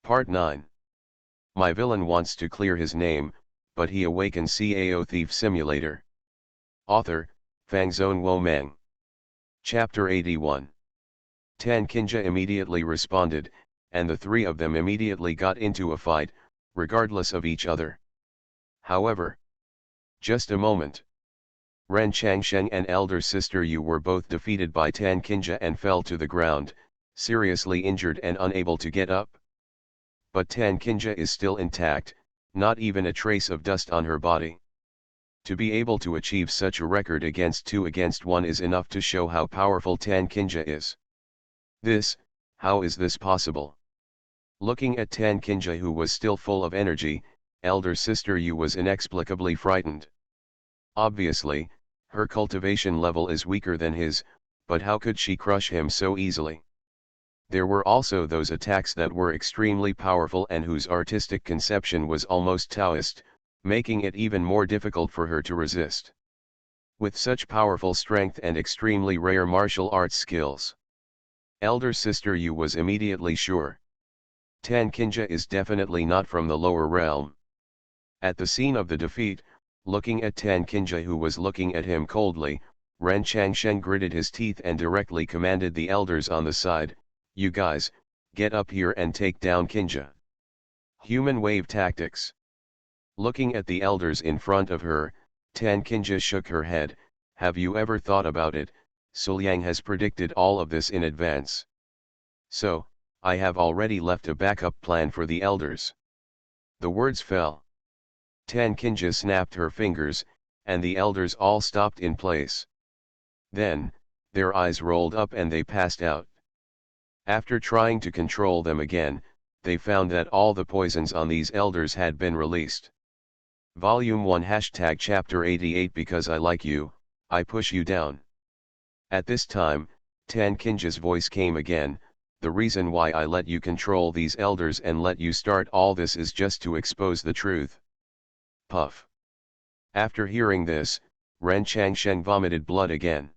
Part 9. My villain wants to clear his name, but he awakens Cao Thief Simulator. Author, Fangzone Womang. Chapter 81. Tan Kinja immediately responded, and the three of them immediately got into a fight, regardless of each other. However, just a moment. Ren Changsheng and elder sister Yu were both defeated by Tan Kinja and fell to the ground, seriously injured and unable to get up. But Tan Kinja is still intact, not even a trace of dust on her body. To be able to achieve such a record against 2-1 is enough to show how powerful Tan Kinja is. How is this possible? Looking at Tan Kinja, who was still full of energy, elder sister Yu was inexplicably frightened. Obviously, her cultivation level is weaker than his, but how could she crush him so easily? There were also those attacks that were extremely powerful and whose artistic conception was almost Taoist, making it even more difficult for her to resist. With such powerful strength and extremely rare martial arts skills, elder sister Yu was immediately sure. Tan Kinja is definitely not from the lower realm. At the scene of the defeat, looking at Tan Kinja, who was looking at him coldly, Ren Changsheng gritted his teeth and directly commanded the elders on the side, "You guys, get up here and take down Kinja." Human wave tactics. Looking at the elders in front of her, Tan Kinja shook her head. "Have you ever thought about it? Suliang has predicted all of this in advance. So, I have already left a backup plan for the elders." The words fell. Tan Kinja snapped her fingers, and the elders all stopped in place. Then, their eyes rolled up and they passed out. After trying to control them again, they found that all the poisons on these elders had been released. Volume 1 Chapter 88 Because I like you, I push you down. At this time, Tan Kinja's voice came again. "The reason why I let you control these elders and let you start all this is just to expose the truth." Puff. After hearing this, Ren Changsheng vomited blood again.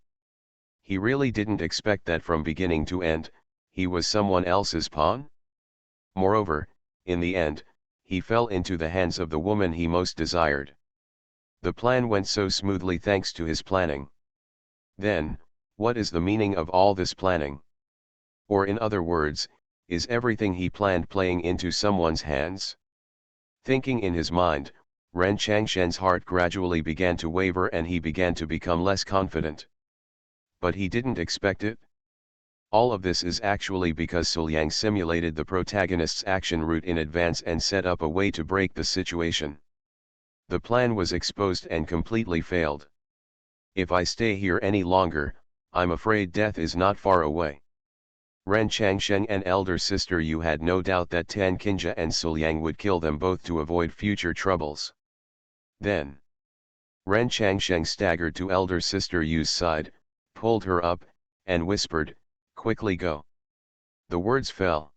He really didn't expect that from beginning to end, he was someone else's pawn? Moreover, in the end, he fell into the hands of the woman he most desired. The plan went so smoothly thanks to his planning. Then, what is the meaning of all this planning? Or in other words, is everything he planned playing into someone's hands? Thinking in his mind, Ren Changsheng's heart gradually began to waver and he began to become less confident. But he didn't expect it. All of this is actually because Suliang simulated the protagonist's action route in advance and set up a way to break the situation. The plan was exposed and completely failed. If I stay here any longer, I'm afraid death is not far away. Ren Changsheng and elder sister Yu had no doubt that Tan Kinja and Suliang would kill them both to avoid future troubles. Then, Ren Changsheng staggered to elder sister Yu's side, pulled her up, and whispered, "Quickly go." The words fell.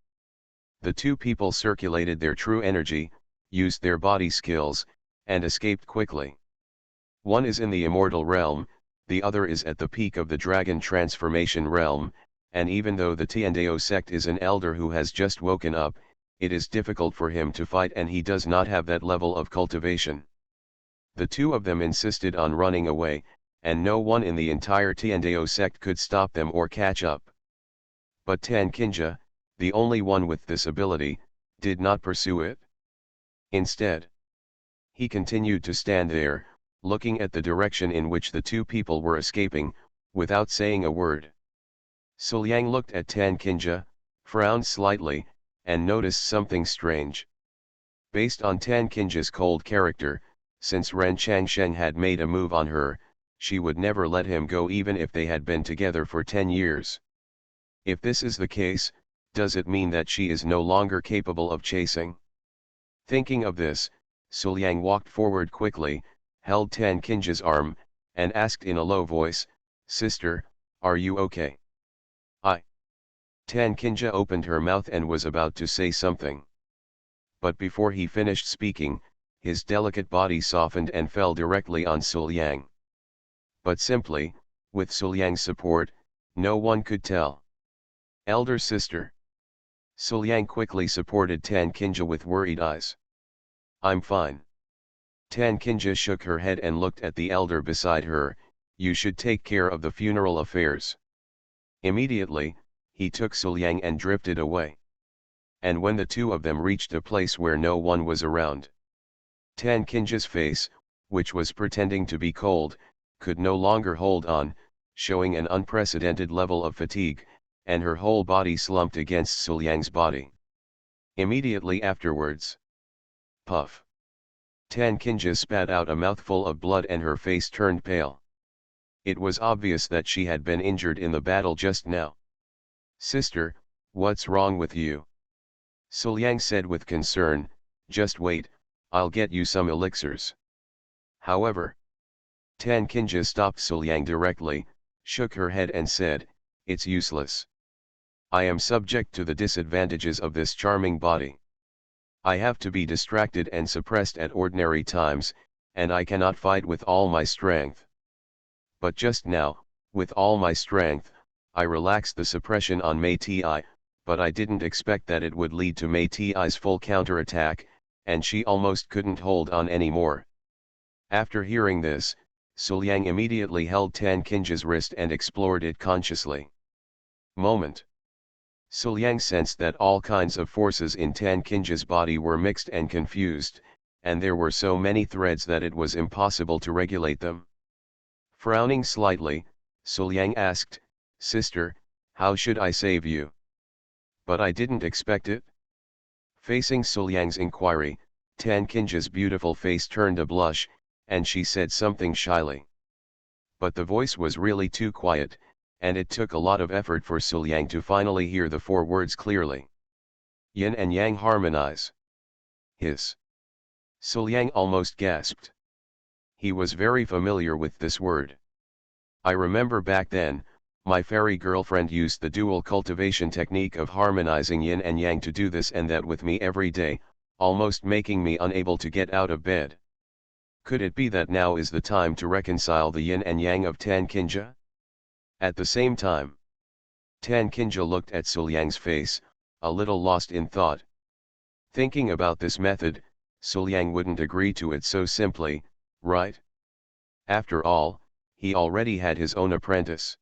The two people circulated their true energy, used their body skills, and escaped quickly. One is in the immortal realm, the other is at the peak of the dragon transformation realm, and even though the Tiandao sect is an elder who has just woken up, it is difficult for him to fight and he does not have that level of cultivation. The two of them insisted on running away, and no one in the entire Tiandao sect could stop them or catch up. But Tan Kinja, the only one with this ability, did not pursue it. Instead, he continued to stand there, looking at the direction in which the two people were escaping, without saying a word. Suliang looked at Tan Kinja, frowned slightly, and noticed something strange. Based on Tan Kinja's cold character, since Ren Changsheng had made a move on her, she would never let him go even if they had been together for 10 years. If this is the case, does it mean that she is no longer capable of chasing? Thinking of this, Suliang walked forward quickly, held Tan Kinja's arm, and asked in a low voice, "Sister, are you okay?" Tan Kinja opened her mouth and was about to say something. But before he finished speaking, his delicate body softened and fell directly on Suliang. But simply, with Suliang's support, no one could tell. "Elder sister." Suliang quickly supported Tan Kinja with worried eyes. I'm fine. Tan Kinja shook her head and looked at the elder beside her. You should take care of the funeral affairs. Immediately, he took Suliang and drifted away. And when the two of them reached a place where no one was around, Tan Kinja's face, which was pretending to be cold, could no longer hold on, showing an unprecedented level of fatigue, and her whole body slumped against Suliang's body. Immediately afterwards, puff! Tan Kinja spat out a mouthful of blood and her face turned pale. It was obvious that she had been injured in the battle just now. Sister, what's wrong with you? Suliang said with concern. Just wait, I'll get you some elixirs. However, Tan Kinja stopped Suliang directly, shook her head and said, it's useless. I am subject to the disadvantages of this charming body. I have to be distracted and suppressed at ordinary times, and I cannot fight with all my strength. But just now, with all my strength, I relaxed the suppression on Mei Ti, but I didn't expect that it would lead to Mei Ti's full counterattack, and she almost couldn't hold on anymore. After hearing this, Suliang immediately held Tan Kinja's wrist and explored it consciously. Moment. Suliang sensed that all kinds of forces in Tan Kinja's body were mixed and confused, and there were so many threads that it was impossible to regulate them. Frowning slightly, Suliang asked, Sister, how should I save you? But I didn't expect it. Facing Suliang's inquiry, Tan Kinja's beautiful face turned a blush, and she said something shyly. But the voice was really too quiet, and it took a lot of effort for Suliang to finally hear the four words clearly. Yin and Yang harmonize. Hiss. Suliang almost gasped. He was very familiar with this word. I remember back then, my fairy girlfriend used the dual cultivation technique of harmonizing yin and yang to do this and that with me every day, almost making me unable to get out of bed. Could it be that now is the time to reconcile the yin and yang of Tan Kinja? At the same time, Tan Kinja looked at Suliang's face, a little lost in thought. Thinking about this method, Suliang wouldn't agree to it so simply, right? After all, he already had his own apprentice.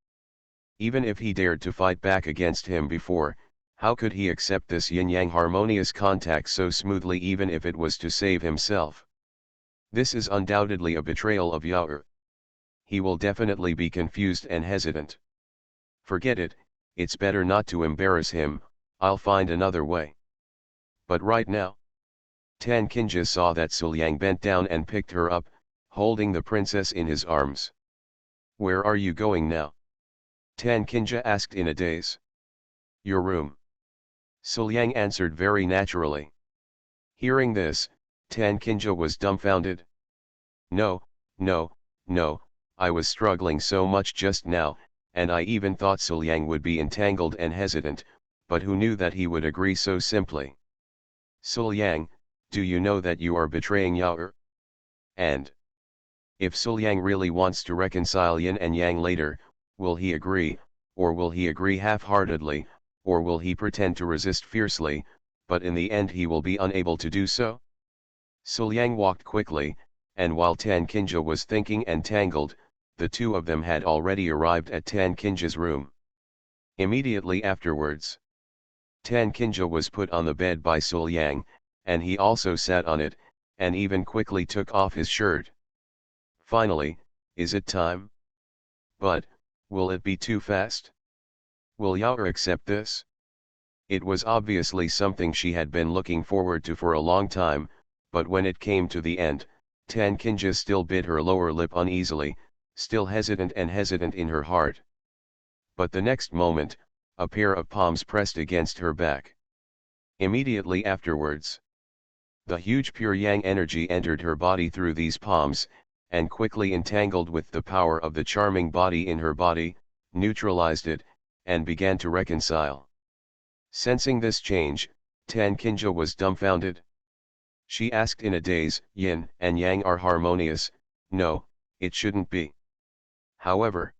Even if he dared to fight back against him before, how could he accept this yin-yang harmonious contact so smoothly even if it was to save himself? This is undoubtedly a betrayal of Yao'er. He will definitely be confused and hesitant. Forget it, it's better not to embarrass him, I'll find another way. But right now, Tan Kinja saw that Suliang bent down and picked her up, holding the princess in his arms. Where are you going now? Tan Kinja asked in a daze. Your room. Suliang answered very naturally. Hearing this, Tan Kinja was dumbfounded. No, I was struggling so much just now, and I even thought Suliang would be entangled and hesitant, but who knew that he would agree so simply? Suliang, do you know that you are betraying Yao'er? And if Suliang really wants to reconcile yin and yang later, will he agree, or will he agree half-heartedly, or will he pretend to resist fiercely, but in the end he will be unable to do so? Suliang walked quickly, and while Tan Kinja was thinking and tangled, the two of them had already arrived at Tan Kinja's room. Immediately afterwards, Tan Kinja was put on the bed by Suliang, and he also sat on it, and even quickly took off his shirt. Finally, is it time? But, will it be too fast? Will Yao'er accept this? It was obviously something she had been looking forward to for a long time, but when it came to the end, Tan Kinja still bit her lower lip uneasily, still hesitant in her heart. But the next moment, a pair of palms pressed against her back. Immediately afterwards, the huge pure yang energy entered her body through these palms, and quickly entangled with the power of the charming body in her body, neutralized it, and began to reconcile. Sensing this change, Tan Kinja was dumbfounded. She asked in a daze, yin and yang are harmonious, no, it shouldn't be. However,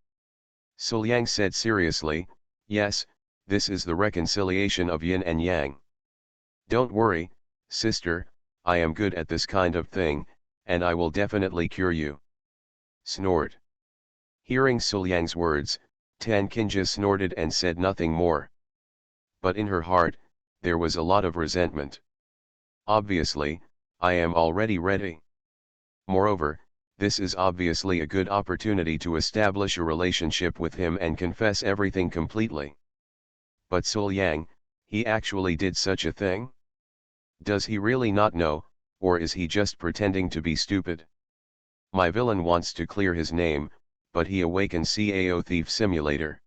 Suliang said seriously, yes, This is the reconciliation of yin and yang. Don't worry, sister, I am good at this kind of thing, and I will definitely cure you. Snort. Hearing Suliang's words, Tan Kinja snorted and said nothing more. But in her heart, there was a lot of resentment. Obviously, I am already ready. Moreover, this is obviously a good opportunity to establish a relationship with him and confess everything completely. But Suliang, he actually did such a thing? Does he really not know, or is he just pretending to be stupid? My villain wants to clear his name, but he awakens Cao Thief Simulator.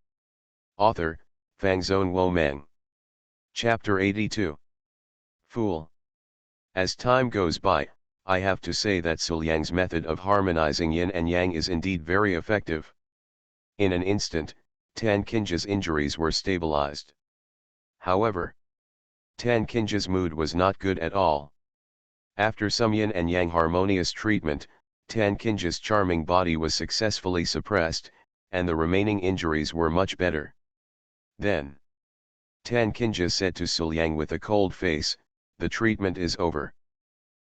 Author, Fangzone Wo Meng. Chapter 82. Fool. As time goes by, I have to say that Suliang's method of harmonizing yin and yang is indeed very effective. In an instant, Tan Kinja's injuries were stabilized. However, Tan Kinja's mood was not good at all. After some yin and yang harmonious treatment, Tan Kinja's charming body was successfully suppressed, and the remaining injuries were much better. Then, Tan Kinja said to Suliang with a cold face, "The treatment is over.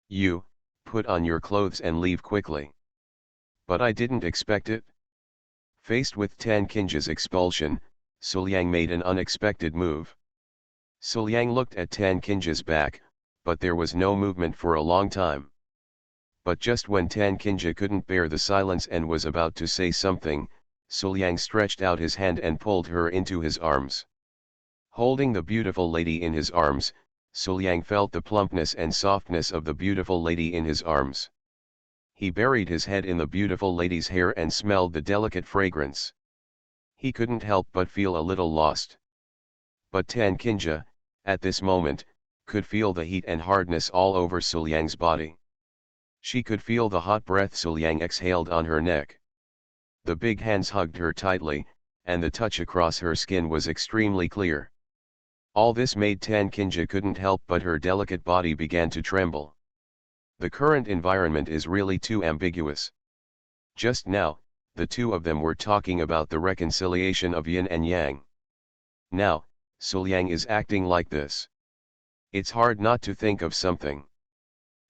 You, put on your clothes and leave quickly." But I didn't expect it. Faced with Tan Kinja's expulsion, Suliang made an unexpected move. Suliang looked at Tan Kinja's back, but there was no movement for a long time. But just when Tan Kinja couldn't bear the silence and was about to say something, Suliang stretched out his hand and pulled her into his arms. Holding the beautiful lady in his arms, Suliang felt the plumpness and softness of the beautiful lady in his arms. He buried his head in the beautiful lady's hair and smelled the delicate fragrance. He couldn't help but feel a little lost. But Tan Kinja, at this moment, could feel the heat and hardness all over Suliang's body. She could feel the hot breath Suliang exhaled on her neck. The big hands hugged her tightly, and the touch across her skin was extremely clear. All this made Tan Kinja couldn't help but her delicate body began to tremble. The current environment is really too ambiguous. Just now, the two of them were talking about the reconciliation of yin and yang. Now, Suliang is acting like this. It's hard not to think of something.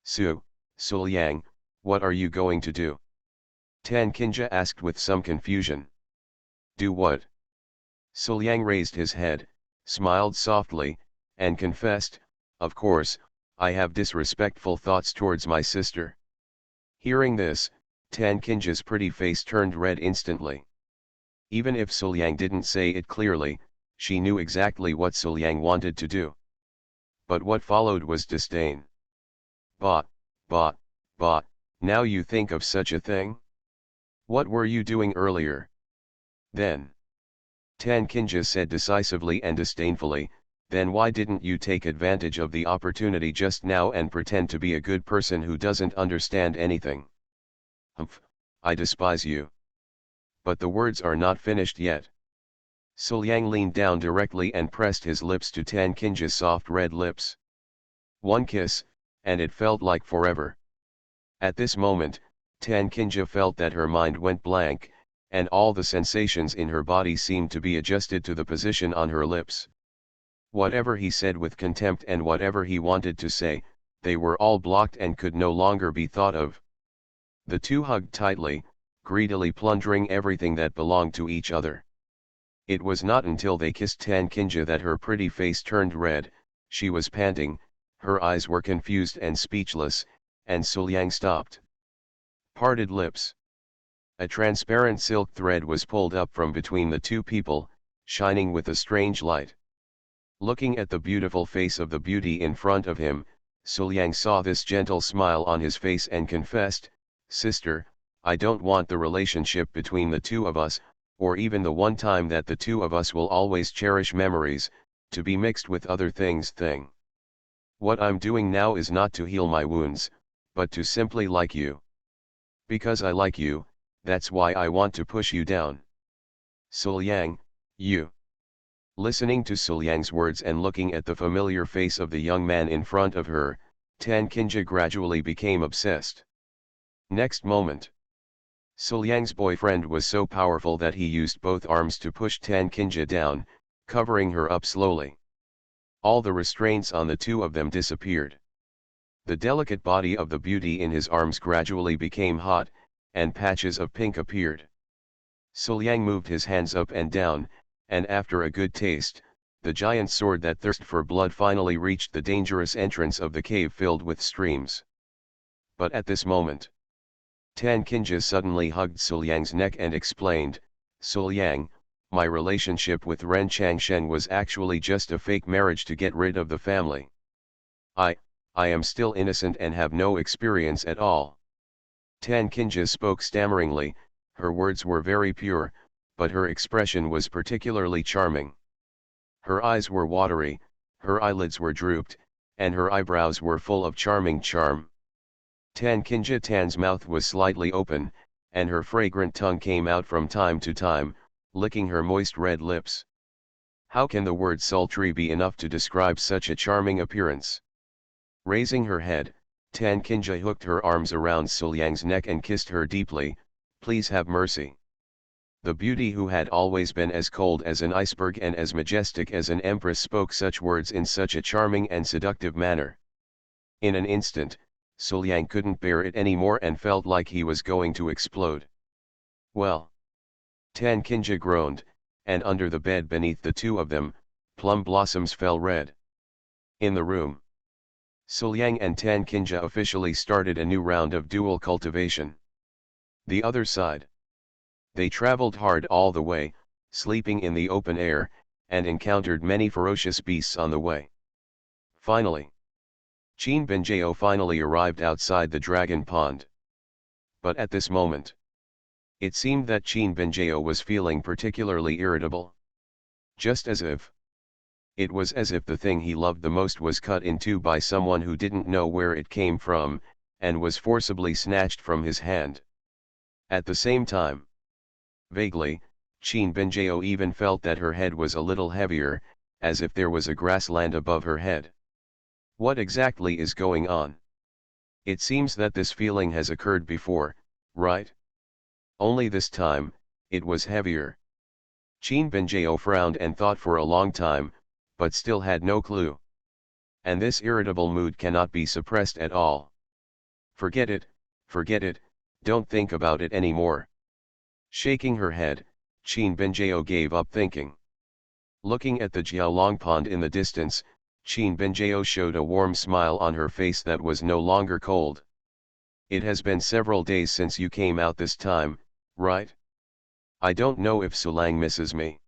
Suliang, what are you going to do? Tan Kinja asked with some confusion. Do what? Suliang raised his head, smiled softly, and confessed, "Of course, I have disrespectful thoughts towards my sister." Hearing this, Tan Kinja's pretty face turned red instantly. Even if Suliang didn't say it clearly, she knew exactly what Suliang wanted to do. But what followed was disdain. Bah, now you think of such a thing? What were you doing earlier? Then. Tan Kinja said decisively and disdainfully, "Then why didn't you take advantage of the opportunity just now and pretend to be a good person who doesn't understand anything?" Humph, I despise you. But the words are not finished yet. Suliang leaned down directly and pressed his lips to Tan Kinja's soft red lips. One kiss, and it felt like forever. At this moment, Tan Kinja felt that her mind went blank, and all the sensations in her body seemed to be adjusted to the position on her lips. Whatever he said with contempt and whatever he wanted to say, they were all blocked and could no longer be thought of. The two hugged tightly, greedily plundering everything that belonged to each other. It was not until they kissed Tan Kinja that her pretty face turned red, she was panting, her eyes were confused and speechless, and Suliang stopped. Parted lips. A transparent silk thread was pulled up from between the two people, shining with a strange light. Looking at the beautiful face of the beauty in front of him, Suliang saw this gentle smile on his face and confessed, "Sister, I don't want the relationship between the two of us, or even the one time that the two of us will always cherish memories, to be mixed with other things. What I'm doing now is not to heal my wounds, but to simply like you. Because I like you, that's why I want to push you down. Suliang, you." Listening to Suliang's words and looking at the familiar face of the young man in front of her, Tan Kinja gradually became obsessed. Next moment, Suliang's boyfriend was so powerful that he used both arms to push Tan Kinja down, covering her up slowly. All the restraints on the two of them disappeared. The delicate body of the beauty in his arms gradually became hot, and patches of pink appeared. Suliang moved his hands up and down, and after a good taste, the giant sword that thirsted for blood finally reached the dangerous entrance of the cave filled with streams. But at this moment, Tan Qinja suddenly hugged Suliang's neck and explained, "Suliang, my relationship with Ren Changshen was actually just a fake marriage to get rid of the family. I am still innocent and have no experience at all." Tan Qinja spoke stammeringly. Her words were very pure, but her expression was particularly charming. Her eyes were watery, her eyelids were drooped, and her eyebrows were full of charming charm. Tan Qinja Tan's mouth was slightly open, and her fragrant tongue came out from time to time, licking her moist red lips. How can the word sultry be enough to describe such a charming appearance? Raising her head, Tan Qinja hooked her arms around Suliang's neck and kissed her deeply. "Please have mercy." The beauty who had always been as cold as an iceberg and as majestic as an empress spoke such words in such a charming and seductive manner. In an instant, Suliang couldn't bear it anymore and felt like he was going to explode. "Well." Tan Qinja groaned, and under the bed beneath the two of them, plum blossoms fell red. In the room, Suliang and Tan Qinja officially started a new round of dual cultivation. The other side. They traveled hard all the way, sleeping in the open air, and encountered many ferocious beasts on the way. Finally, Qin Benjao finally arrived outside the dragon pond. But at this moment, it seemed that Qin Benjao was feeling particularly irritable. It was as if the thing he loved the most was cut in two by someone who didn't know where it came from, and was forcibly snatched from his hand. At the same time, vaguely, Qin Benjao even felt that her head was a little heavier, as if there was a grassland above her head. What exactly is going on? It seems that this feeling has occurred before, right? Only this time, it was heavier. Qin Benjao frowned and thought for a long time, but still had no clue. And this irritable mood cannot be suppressed at all. Forget it, don't think about it anymore." Shaking her head, Qin Benjao gave up thinking. Looking at the Jiaolong pond in the distance, Qin Benjao showed a warm smile on her face that was no longer cold. "It has been several days since you came out this time, right? I don't know if Sulang misses me.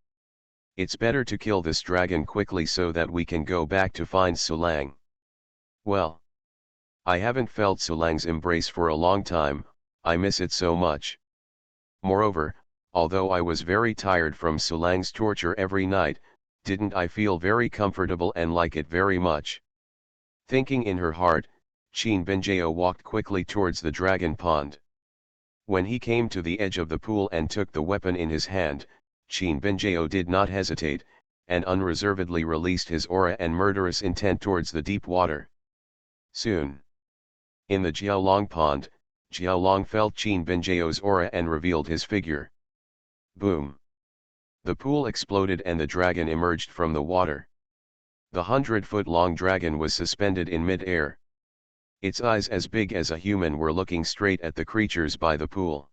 It's better to kill this dragon quickly so that we can go back to find Sulang." "Well, I haven't felt Sulang's embrace for a long time, I miss it so much. Moreover, although I was very tired from Sulang's torture every night, didn't I feel very comfortable and like it very much?" Thinking in her heart, Qin Benjao walked quickly towards the dragon pond. When he came to the edge of the pool and took the weapon in his hand, Qin Benjao did not hesitate, and unreservedly released his aura and murderous intent towards the deep water. Soon, in the Jiaolong pond, Jiaolong felt Qin Benjao's aura and revealed his figure. Boom! The pool exploded and the dragon emerged from the water. The 100-foot-long dragon was suspended in mid-air. Its eyes as big as a human were looking straight at the creatures by the pool.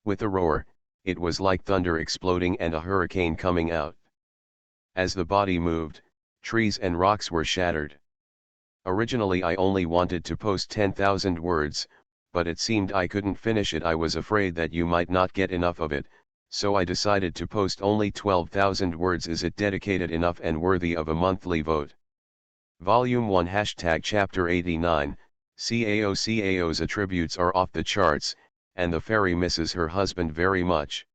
With a roar, it was like thunder exploding and a hurricane coming out. As the body moved, trees and rocks were shattered. Originally I only wanted to post 10,000 words, but it seemed I couldn't finish it. I was afraid that you might not get enough of it, so I decided to post only 12,000 words. Is it dedicated enough and worthy of a monthly vote? Volume 1 Chapter 89, Cao's attributes are off the charts, and the fairy misses her husband very much.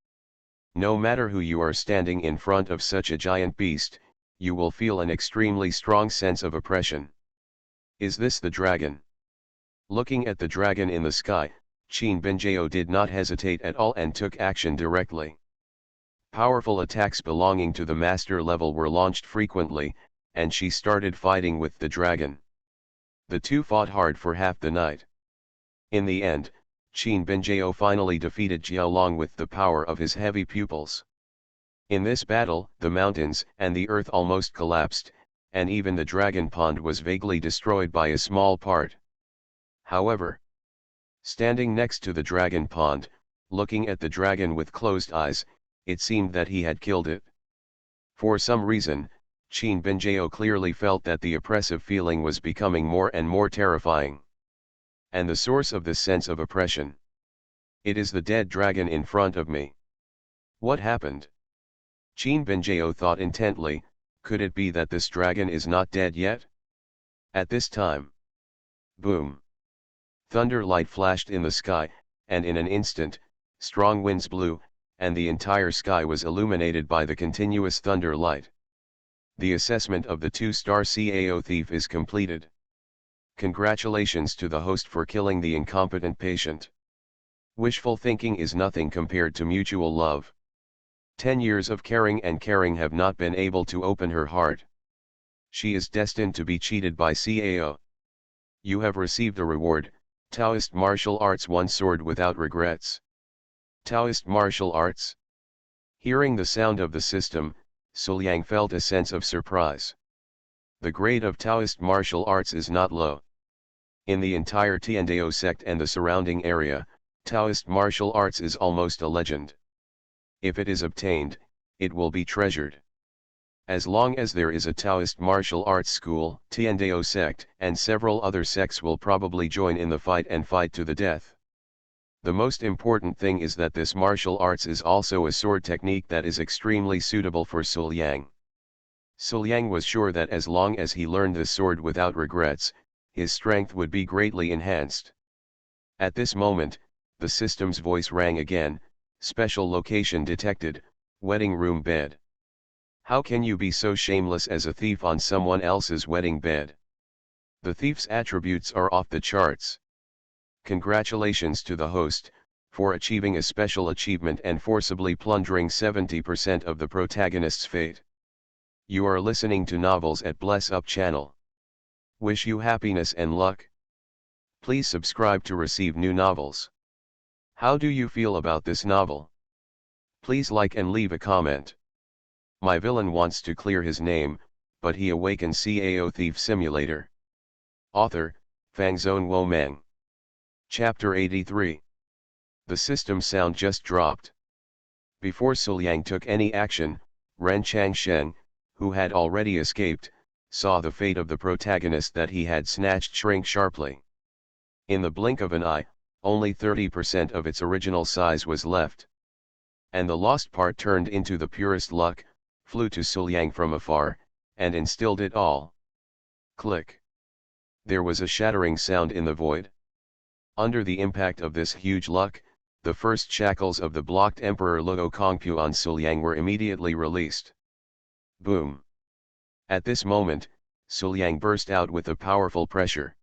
No matter who you are standing in front of such a giant beast, you will feel an extremely strong sense of oppression. Is this the dragon? Looking at the dragon in the sky, Qin Benjao did not hesitate at all and took action directly. Powerful attacks belonging to the master level were launched frequently, and she started fighting with the dragon. The two fought hard for half the night. In the end, Qin Benjao finally defeated Jiaolong with the power of his heavy pupils. In this battle, the mountains and the earth almost collapsed, and even the dragon pond was vaguely destroyed by a small part. However, standing next to the dragon pond, looking at the dragon with closed eyes, it seemed that he had killed it. For some reason, Qin Binjao clearly felt that the oppressive feeling was becoming more and more terrifying. And the source of this sense of oppression. It is the dead dragon in front of me. What happened? Qin Binjao thought intently, could it be that this dragon is not dead yet? At this time. Boom. Thunder light flashed in the sky, and in an instant, strong winds blew, and the entire sky was illuminated by the continuous thunder light. The assessment of the 2-star Cao Thief is completed. Congratulations to the host for killing the incompetent patient. Wishful thinking is nothing compared to mutual love. 10 years of caring and caring have not been able to open her heart. She is destined to be cheated by Cao. You have received a reward, Taoist Martial Arts 1 Sword Without Regrets. Taoist Martial Arts. Hearing the sound of the system, Suliang felt a sense of surprise. The grade of Taoist martial arts is not low. In the entire Tiandao sect and the surrounding area, Taoist martial arts is almost a legend. If it is obtained, it will be treasured. As long as there is a Taoist martial arts school, Tiandao sect and several other sects will probably join in the fight and fight to the death. The most important thing is that this martial arts is also a sword technique that is extremely suitable for Suliang. Suliang was sure that as long as he learned this sword without regrets, his strength would be greatly enhanced. At this moment, the system's voice rang again, special location detected, wedding room bed. How can you be so shameless as a thief on someone else's wedding bed? The thief's attributes are off the charts. Congratulations to the host, for achieving a special achievement and forcibly plundering 70% of the protagonist's fate. You are listening to Novels at Bless Up channel. Wish you happiness and luck. Please subscribe to receive new novels. How do you feel about this novel? Please like and leave a comment. My villain wants to clear his name, but he awakens Cao Thief Simulator. Author, Fangzone Wo Meng. Chapter 83. The system sound just dropped. Before Suliang took any action, Ren Changshen, who had already escaped, saw the fate of the protagonist that he had snatched shrink sharply. In the blink of an eye, only 30% of its original size was left. And the lost part turned into the purest luck, flew to Suliang from afar, and instilled it all. Click. There was a shattering sound in the void. Under the impact of this huge luck, the first shackles of the blocked Emperor Luo Kongpu on Suliang were immediately released. Boom. At this moment, Suliang burst out with a powerful pressure.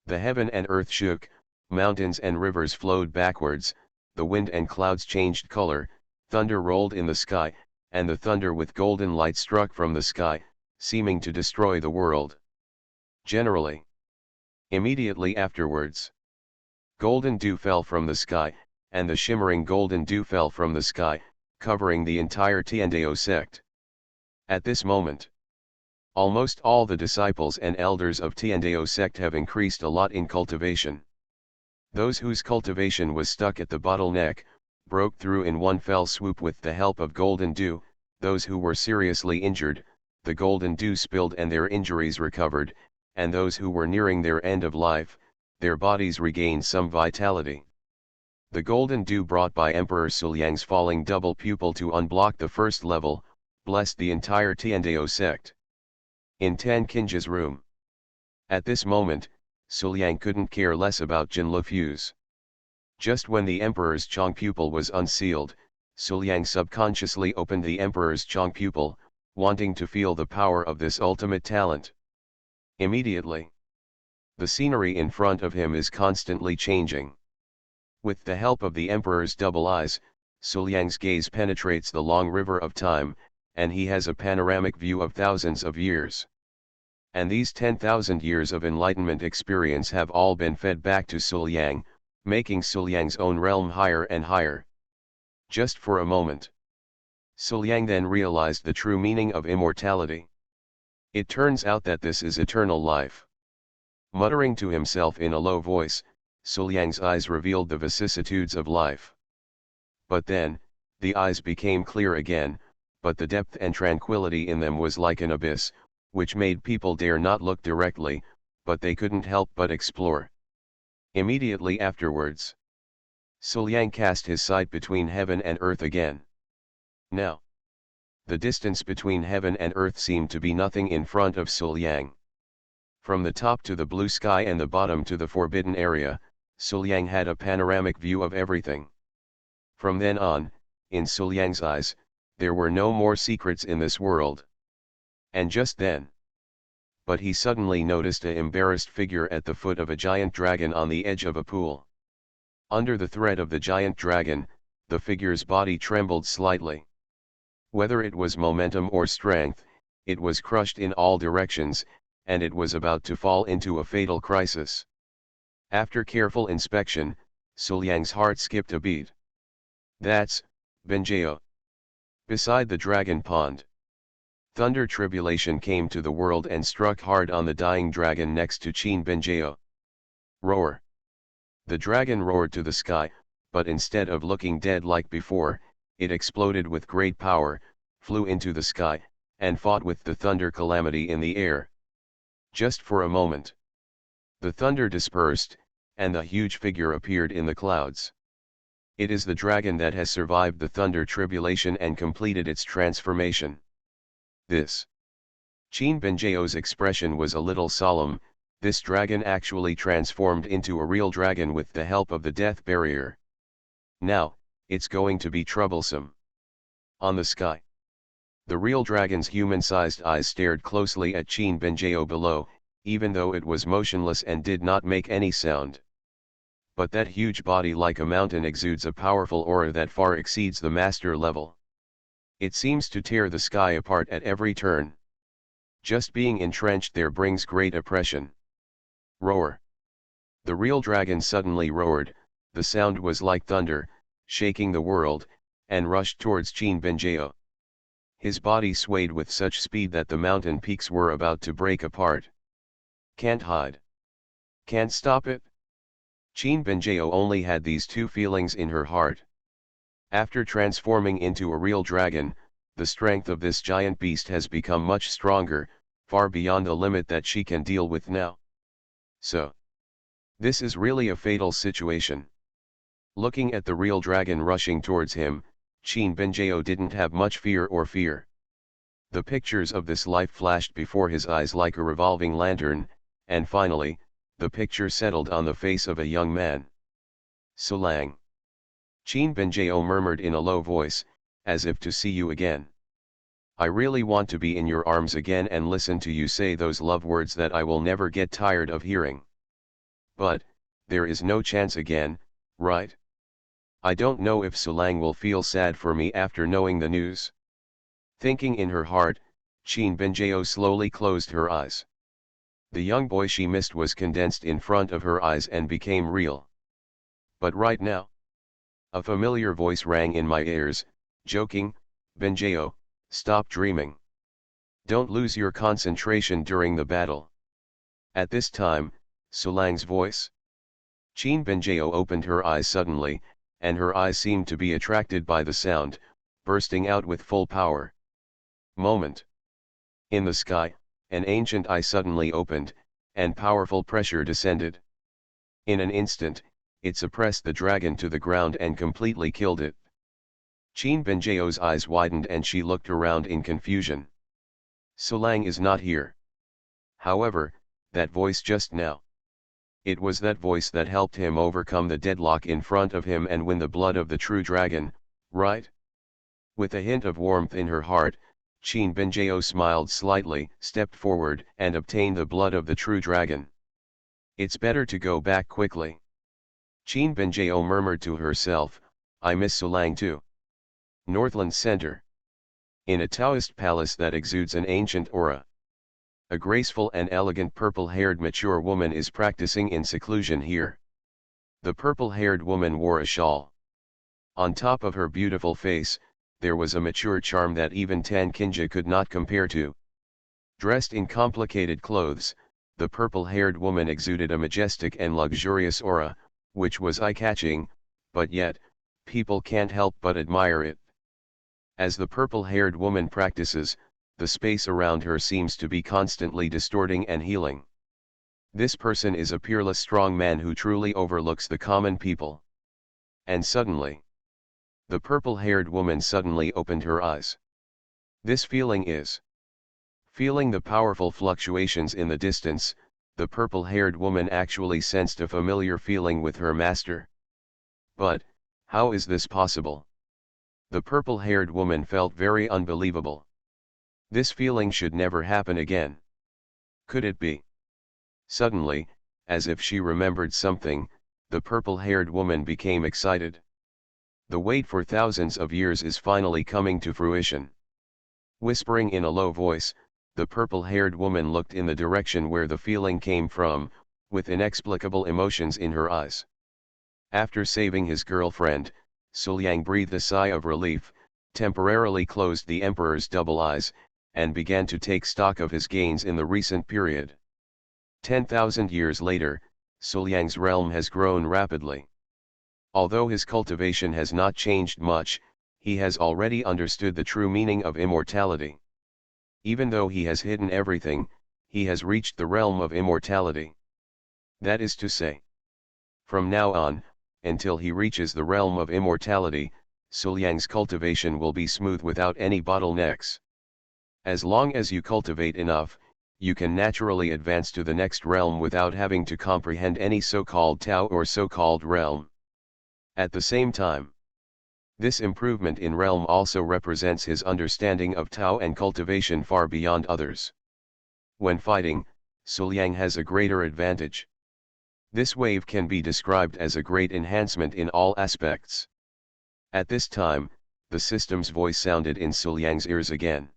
The heaven and earth shook, mountains and rivers flowed backwards, the wind and clouds changed color, thunder rolled in the sky, and the thunder with golden light struck from the sky, seeming to destroy the world. Generally. Immediately afterwards, golden dew fell from the sky, and the shimmering golden dew fell from the sky, covering the entire Tiandao sect. At this moment, almost all the disciples and elders of Tiandao sect have increased a lot in cultivation. Those whose cultivation was stuck at the bottleneck, broke through in one fell swoop with the help of golden dew. Those who were seriously injured, the golden dew spilled and their injuries recovered, and those who were nearing their end of life, their bodies regained some vitality. The golden dew brought by Emperor Suliang's falling double pupil to unblock the first level, blessed the entire Tiandao sect. In Tan Qinja's room. At this moment, Suliang couldn't care less about Jin Lufu's. Just when the Emperor's Chong pupil was unsealed, Suliang subconsciously opened the Emperor's Chong pupil, wanting to feel the power of this ultimate talent. Immediately, the scenery in front of him is constantly changing. With the help of the Emperor's double eyes, Suliang's gaze penetrates the long river of time, and he has a panoramic view of thousands of years. And these 10,000 years of enlightenment experience have all been fed back to Suliang, making Suliang's own realm higher and higher. Just for a moment. Suliang then realized the true meaning of immortality. It turns out that this is eternal life. Muttering to himself in a low voice, Suliang's eyes revealed the vicissitudes of life. But then, the eyes became clear again, but the depth and tranquility in them was like an abyss, which made people dare not look directly, but they couldn't help but explore. Immediately afterwards, Suliang cast his sight between heaven and earth again. Now, the distance between heaven and earth seemed to be nothing in front of Suliang. From the top to the blue sky and the bottom to the forbidden area, Suliang had a panoramic view of everything. From then on, in Suliang's eyes, there were no more secrets in this world. And just then, but he suddenly noticed an embarrassed figure at the foot of a giant dragon on the edge of a pool. Under the threat of the giant dragon, the figure's body trembled slightly. Whether it was momentum or strength, it was crushed in all directions, and it was about to fall into a fatal crisis. After careful inspection, Suliang's heart skipped a beat. That's Benjeo. Beside the dragon pond. Thunder tribulation came to the world and struck hard on the dying dragon next to Qin Benjeo. Roar. The dragon roared to the sky, but instead of looking dead like before, it exploded with great power, flew into the sky, and fought with the thunder calamity in the air. Just for a moment. The thunder dispersed, and the huge figure appeared in the clouds. It is the dragon that has survived the thunder tribulation and completed its transformation. This. Qin Benjeo's expression was a little solemn. This dragon actually transformed into a real dragon with the help of the death barrier. Now, it's going to be troublesome. On the sky. The real dragon's human-sized eyes stared closely at Qin Benjeo below, even though it was motionless and did not make any sound. But that huge body like a mountain exudes a powerful aura that far exceeds the master level. It seems to tear the sky apart at every turn. Just being entrenched there brings great oppression. Roar. The real dragon suddenly roared, the sound was like thunder, shaking the world, and rushed towards Qin Benjeo. His body swayed with such speed that the mountain peaks were about to break apart. Can't hide. Can't stop it. Qin Benjeo only had these two feelings in her heart. After transforming into a real dragon, the strength of this giant beast has become much stronger, far beyond the limit that she can deal with now. So, this is really a fatal situation. Looking at the real dragon rushing towards him, Qin Benjeo didn't have much fear. The pictures of this life flashed before his eyes like a revolving lantern, and finally, the picture settled on the face of a young man. Suliang. Qin Benjeo murmured in a low voice, as if to see you again. I really want to be in your arms again and listen to you say those love words that I will never get tired of hearing. But, there is no chance again, right? I don't know if Suliang will feel sad for me after knowing the news. Thinking in her heart, Qin Benjeo slowly closed her eyes. The young boy she missed was condensed in front of her eyes and became real. But right now, a familiar voice rang in my ears, joking, Benjeo, stop dreaming. Don't lose your concentration during the battle. At this time, Suliang's voice. Qin Benjeo opened her eyes suddenly, and her eyes seemed to be attracted by the sound, bursting out with full power. Moment. In the sky, an ancient eye suddenly opened, and powerful pressure descended. In an instant, it suppressed the dragon to the ground and completely killed it. Qin Benjeo's eyes widened and she looked around in confusion. Suliang is not here. However, that voice just now. It was that voice that helped him overcome the deadlock in front of him and win the blood of the true dragon, right? With a hint of warmth in her heart, Qin Benjeo smiled slightly, stepped forward, and obtained the blood of the true dragon. It's better to go back quickly. Qin Benjeo murmured to herself, I miss Suliang too. Northland Center. In a Taoist palace that exudes an ancient aura. A graceful and elegant purple-haired mature woman is practicing in seclusion here. The purple-haired woman wore a shawl. On top of her beautiful face, there was a mature charm that even Tan Kinja could not compare to. Dressed in complicated clothes, the purple-haired woman exuded a majestic and luxurious aura, which was eye-catching, but yet, people can't help but admire it. As the purple-haired woman practices, the space around her seems to be constantly distorting and healing. This person is a peerless strong man who truly overlooks the common people. And suddenly, the purple-haired woman suddenly opened her eyes. This feeling is. Feeling the powerful fluctuations in the distance, the purple-haired woman actually sensed a familiar feeling with her master. But, how is this possible? The purple-haired woman felt very unbelievable. This feeling should never happen again. Could it be? Suddenly, as if she remembered something, the purple-haired woman became excited. The wait for thousands of years is finally coming to fruition. Whispering in a low voice, the purple-haired woman looked in the direction where the feeling came from, with inexplicable emotions in her eyes. After saving his girlfriend, Suliang breathed a sigh of relief, temporarily closed the emperor's double eyes, and began to take stock of his gains in the recent period. 10,000 years later, Suliang's realm has grown rapidly. Although his cultivation has not changed much, he has already understood the true meaning of immortality. Even though he has hidden everything, he has reached the realm of immortality. That is to say, from now on, until he reaches the realm of immortality, Suliang's cultivation will be smooth without any bottlenecks. As long as you cultivate enough, you can naturally advance to the next realm without having to comprehend any so-called Tao or so-called realm. At the same time, this improvement in realm also represents his understanding of Tao and cultivation far beyond others. When fighting, Suliang has a greater advantage. This wave can be described as a great enhancement in all aspects. At this time, the system's voice sounded in Suliang's ears again.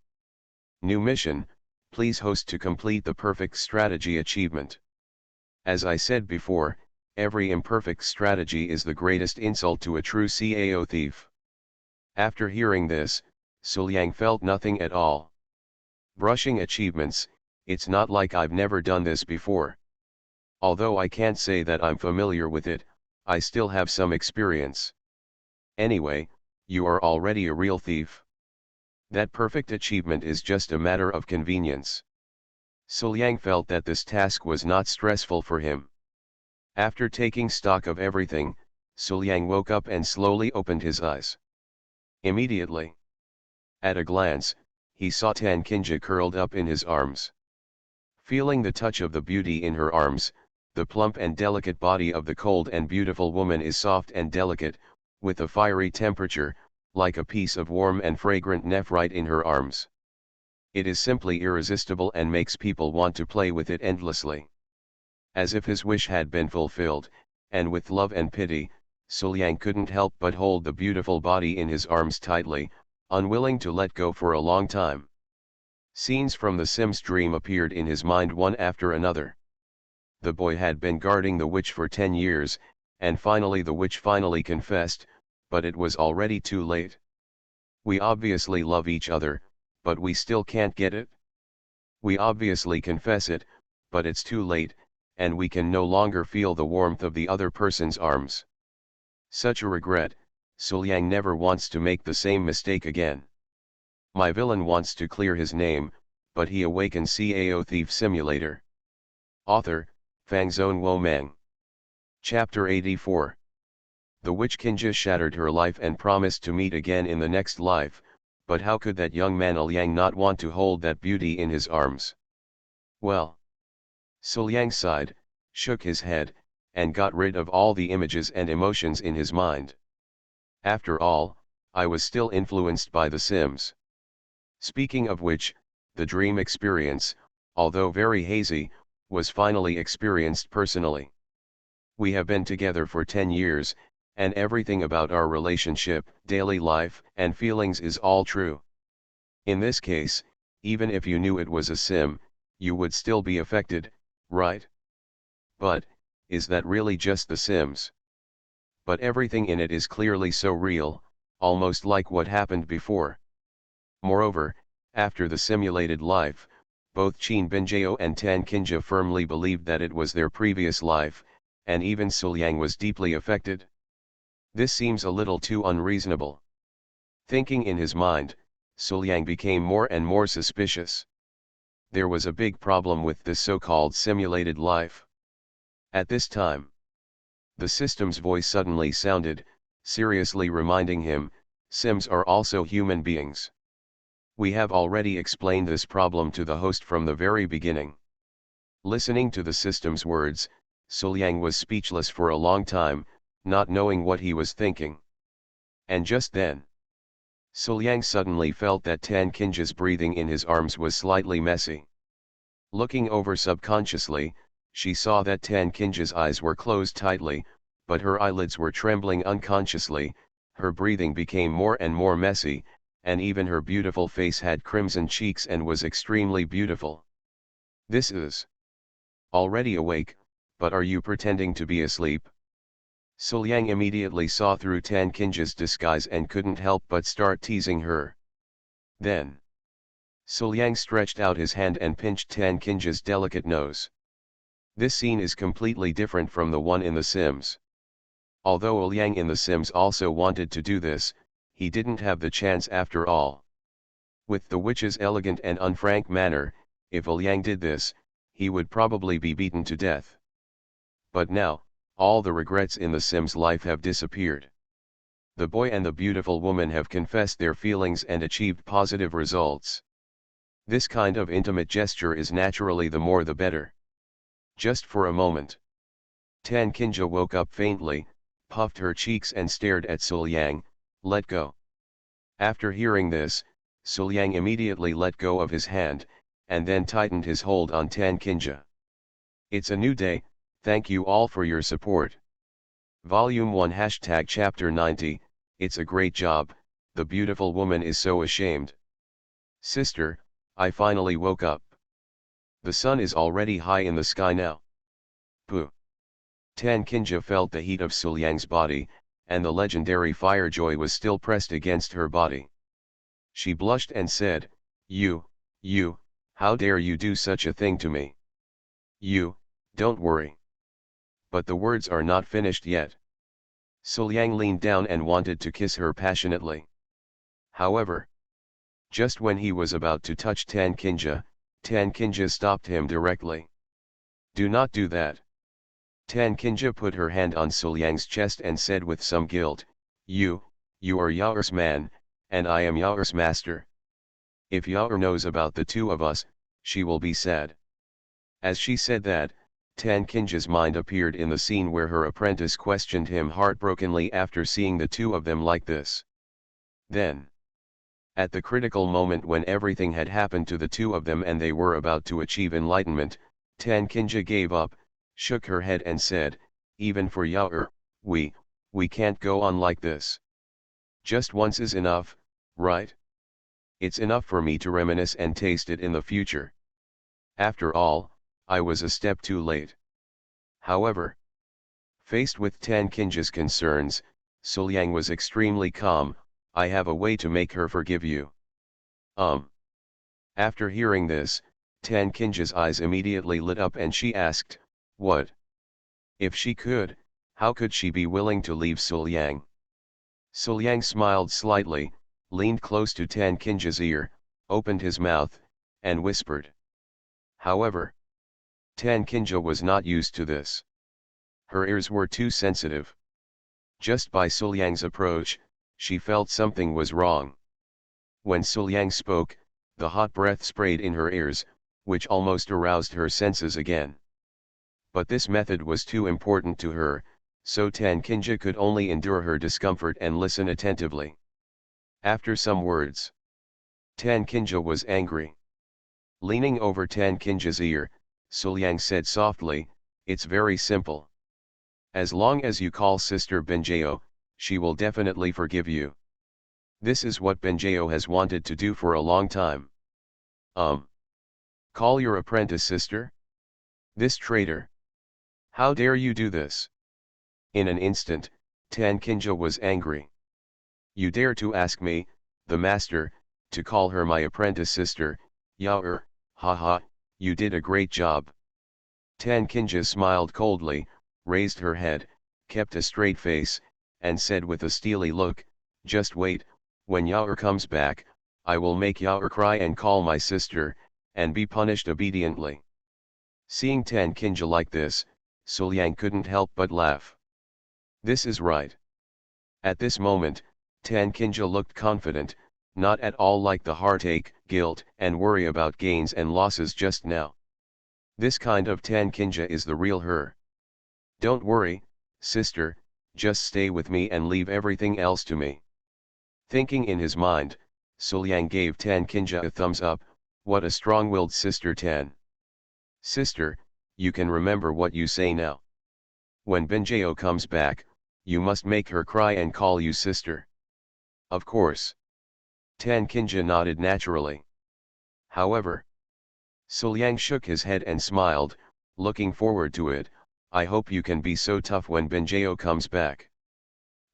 New mission, please host to complete the perfect strategy achievement. As I said before, every imperfect strategy is the greatest insult to a true Cao thief. After hearing this, Suliang felt nothing at all. Brushing achievements, it's not like I've never done this before. Although I can't say that I'm familiar with it, I still have some experience. Anyway, you are already a real thief. That perfect achievement is just a matter of convenience. Suliang felt that this task was not stressful for him. After taking stock of everything, Suliang woke up and slowly opened his eyes. Immediately, at a glance, he saw Tan Kinja curled up in his arms. Feeling the touch of the beauty in her arms, the plump and delicate body of the cold and beautiful woman is soft and delicate, with a fiery temperature, like a piece of warm and fragrant nephrite in her arms. It is simply irresistible and makes people want to play with it endlessly. As if his wish had been fulfilled, and with love and pity, Suliang couldn't help but hold the beautiful body in his arms tightly, unwilling to let go for a long time. Scenes from the Sims dream appeared in his mind one after another. The boy had been guarding the witch for 10 years, and finally the witch finally confessed, but it was already too late. We obviously love each other, but we still can't get it. We obviously confess it, but it's too late, and we can no longer feel the warmth of the other person's arms. Such a regret, Suliang never wants to make the same mistake again. My villain wants to clear his name, but he awakens Cao Thief Simulator. Author, Fangzone Womeng. Chapter 84. The witch Kinja shattered her life and promised to meet again in the next life, but how could that young man Liang not want to hold that beauty in his arms? Well. Suliang sighed, shook his head, and got rid of all the images and emotions in his mind. After all, I was still influenced by the Sims. Speaking of which, the dream experience, although very hazy, was finally experienced personally. We have been together for 10 years, and everything about our relationship, daily life, and feelings is all true. In this case, even if you knew it was a sim, you would still be affected, right? But, is that really just The Sims? But everything in it is clearly so real, almost like what happened before. Moreover, after the simulated life, both Qin Binjao and Tan Qinja firmly believed that it was their previous life, and even Suliang was deeply affected. This seems a little too unreasonable. Thinking in his mind, Suliang became more and more suspicious. There was a big problem with this so-called simulated life. At this time, the system's voice suddenly sounded, seriously reminding him, Sims are also human beings. We have already explained this problem to the host from the very beginning. Listening to the system's words, Suliang was speechless for a long time, not knowing what he was thinking. And just then, Suliang suddenly felt that Tan Qinja's breathing in his arms was slightly messy. Looking over subconsciously, she saw that Tan Qinja's eyes were closed tightly, but her eyelids were trembling unconsciously, her breathing became more and more messy, and even her beautiful face had crimson cheeks and was extremely beautiful. This is already awake, but are you pretending to be asleep? Suliang immediately saw through Tan Qinja's disguise and couldn't help but start teasing her. Then, Suliang stretched out his hand and pinched Tan Qinja's delicate nose. This scene is completely different from the one in The Sims. Although Liang in The Sims also wanted to do this, he didn't have the chance after all. With the witch's elegant and unfrank manner, if Liang did this, he would probably be beaten to death. But now, all the regrets in The Sims' life have disappeared. The boy and the beautiful woman have confessed their feelings and achieved positive results. This kind of intimate gesture is naturally the more the better. Just for a moment. Tan Qinja woke up faintly, puffed her cheeks and stared at Suliang. Let go. After hearing this, Suliang immediately let go of his hand, and then tightened his hold on Tan Qinja. It's a new day, thank you all for your support. Volume 1 #Chapter 90, it's a great job, the beautiful woman is so ashamed. Sister, I finally woke up. The sun is already high in the sky now. Pooh. Tan Qinja felt the heat of Suliang's body, and the legendary fire joy was still pressed against her body. She blushed and said, You, how dare you do such a thing to me? Don't worry. But the words are not finished yet. Suliang leaned down and wanted to kiss her passionately. However, just when he was about to touch Tan Qinja stopped him directly. Do not do that. Tan Qinja put her hand on Suliang's chest and said with some guilt, You are Yao'er's man, and I am Yao'er's master. If Yao'er knows about the two of us, she will be sad. As she said that, Tan Qinja's mind appeared in the scene where her apprentice questioned him heartbrokenly after seeing the two of them like this. Then, at the critical moment when everything had happened to the two of them and they were about to achieve enlightenment, Tan Qinja gave up, shook her head and said, Even for Yao'er, we can't go on like this. Just once is enough, right? It's enough for me to reminisce and taste it in the future. After all, I was a step too late. However, faced with Tan Qinja's concerns, Suliang was extremely calm. I have a way to make her forgive you. After hearing this, Tan Qinja's eyes immediately lit up and she asked, What? If she could, how could she be willing to leave Suliang? Suliang smiled slightly, leaned close to Tan Qinja's ear, opened his mouth, and whispered. However, Tan Qinja was not used to this. Her ears were too sensitive. Just by Suliang's approach, she felt something was wrong. When Suliang spoke, the hot breath sprayed in her ears, which almost aroused her senses again. But this method was too important to her, so Tan Qinja could only endure her discomfort and listen attentively. After some words, Tan Qinja was angry. Leaning over Tan Qinja's ear, Suliang said softly, It's very simple. As long as you call Sister Binjao, she will definitely forgive you. This is what Binjao has wanted to do for a long time. Call your apprentice sister? This traitor. How dare you do this? In an instant, Tan Qinja was angry. You dare to ask me, the master, to call her my apprentice sister, Yao haha, you did a great job. Tan Kinja smiled coldly, raised her head, kept a straight face, and said with a steely look, just wait, when Yao comes back, I will make Yao cry and call my sister, and be punished obediently. Seeing Tan Kinja like this, Suliang couldn't help but laugh. This is right. At this moment, Tan Kinja looked confident, not at all like the heartache, guilt, and worry about gains and losses just now. This kind of Tan Kinja is the real her. Don't worry, sister, just stay with me and leave everything else to me. Thinking in his mind, Suliang gave Tan Kinja a thumbs up. What a strong-willed sister Tan. Sister, you can remember what you say now. When Benjao comes back, you must make her cry and call you sister. Of course. Tan Kinja nodded naturally. However, Suliang shook his head and smiled, looking forward to it. I hope you can be so tough when Benjao comes back.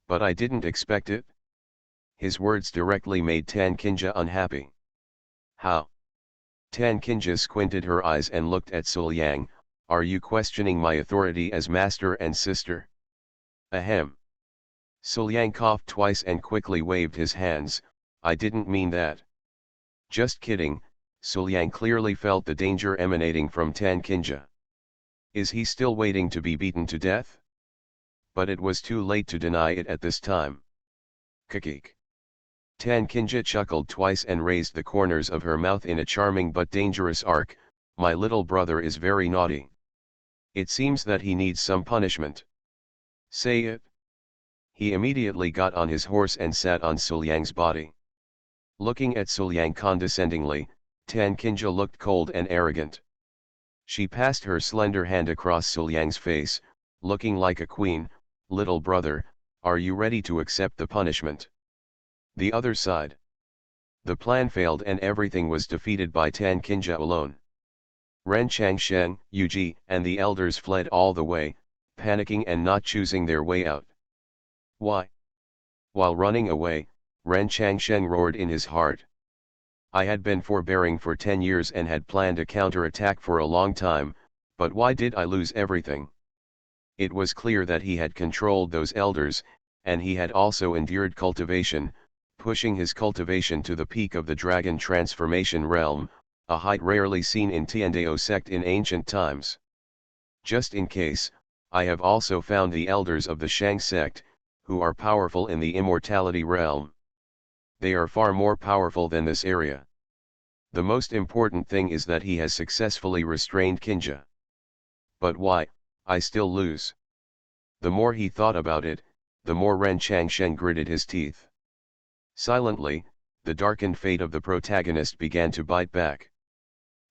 But I didn't expect it. His words directly made Tan Kinja unhappy. How? Tan Kinja squinted her eyes and looked at Suliang. Are you questioning my authority as master and sister? Ahem. Suliang coughed twice and quickly waved his hands. I didn't mean that. Just kidding. Suliang clearly felt the danger emanating from Tan Kinja. Is he still waiting to be beaten to death? But it was too late to deny it at this time. Kikik. Tan Kinja chuckled twice and raised the corners of her mouth in a charming but dangerous arc. My little brother is very naughty. It seems that he needs some punishment. Say it. He immediately got on his horse and sat on Suliang's body. Looking at Suliang condescendingly, Tan Kinja looked cold and arrogant. She passed her slender hand across Suliang's face, looking like a queen. Little brother, are you ready to accept the punishment? The other side. The plan failed and everything was defeated by Tan Kinja alone. Ren Changshen, Yuji, and the elders fled all the way, panicking and not choosing their way out. Why? While running away, Ren Changshen roared in his heart. I had been forbearing for 10 years and had planned a counterattack for a long time, but why did I lose everything? It was clear that he had controlled those elders, and he had also endured cultivation, pushing his cultivation to the peak of the dragon transformation realm, a height rarely seen in Tiandao sect in ancient times. Just in case, I have also found the elders of the Shang sect, who are powerful in the immortality realm. They are far more powerful than this area. The most important thing is that he has successfully restrained Kinja. But why, I still lose. The more he thought about it, the more Ren Changshen gritted his teeth. Silently, the darkened fate of the protagonist began to bite back.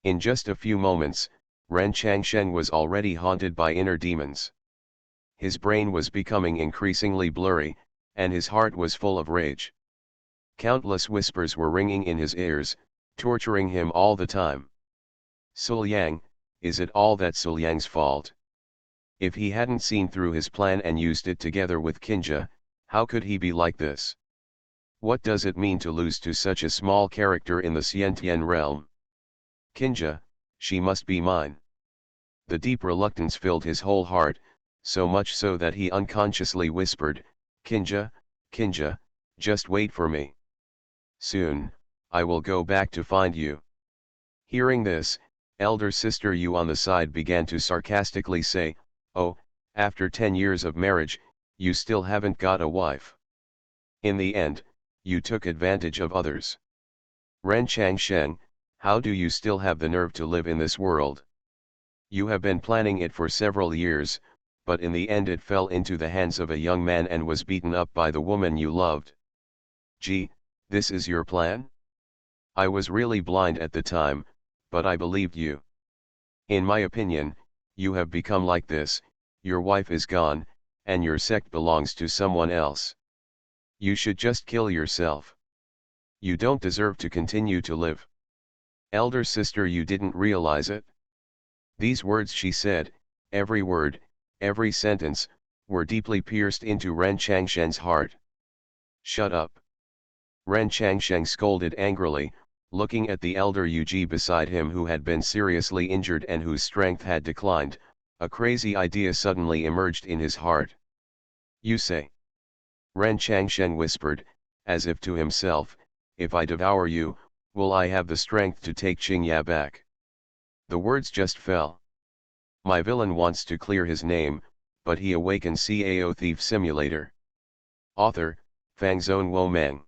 In just a few moments, Ren Changshen was already haunted by inner demons. His brain was becoming increasingly blurry, and his heart was full of rage. Countless whispers were ringing in his ears, torturing him all the time. Suliang, is it all that Suliang's fault? If he hadn't seen through his plan and used it together with Kinja, how could he be like this? What does it mean to lose to such a small character in the Xiantian realm? Kinja, she must be mine. The deep reluctance filled his whole heart, so much so that he unconsciously whispered, Kinja, Kinja, just wait for me. Soon, I will go back to find you. Hearing this, elder sister Yu on the side began to sarcastically say, oh, after 10 years of marriage, you still haven't got a wife. In the end, you took advantage of others. Ren Changshen, how do you still have the nerve to live in this world? You have been planning it for several years, but in the end it fell into the hands of a young man and was beaten up by the woman you loved. Gee, this is your plan? I was really blind at the time, but I believed you. In my opinion, you have become like this, your wife is gone, and your sect belongs to someone else. You should just kill yourself. You don't deserve to continue to live. Elder sister, you didn't realize it? These words she said, every word, every sentence, were deeply pierced into Ren Changshen's heart. Shut up. Ren Changsheng scolded angrily, looking at the elder Yu beside him who had been seriously injured and whose strength had declined. A crazy idea suddenly emerged in his heart. "You say?" Ren Changsheng whispered, as if to himself, "If I devour you, will I have the strength to take Qingya back?" The words just fell. My villain wants to clear his name, but he awakens Cao Thief Simulator. Author, Fangzone Womeng.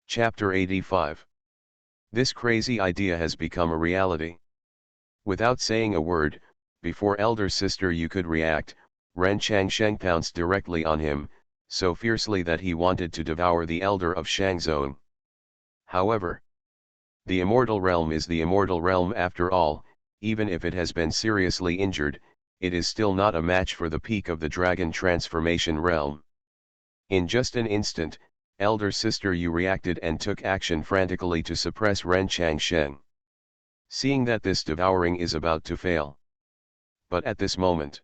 Chapter 85. This crazy idea has become a reality. Without saying a word, before elder sister Yu could react, Ren Changsheng pounced directly on him, so fiercely that he wanted to devour the elder of Shangzone. However, the immortal realm is the immortal realm after all. Even if it has been seriously injured, it is still not a match for the peak of the dragon transformation realm. In just an instant, elder sister Yu reacted and took action frantically to suppress Ren Changsheng. Seeing that this devouring is about to fail. But at this moment,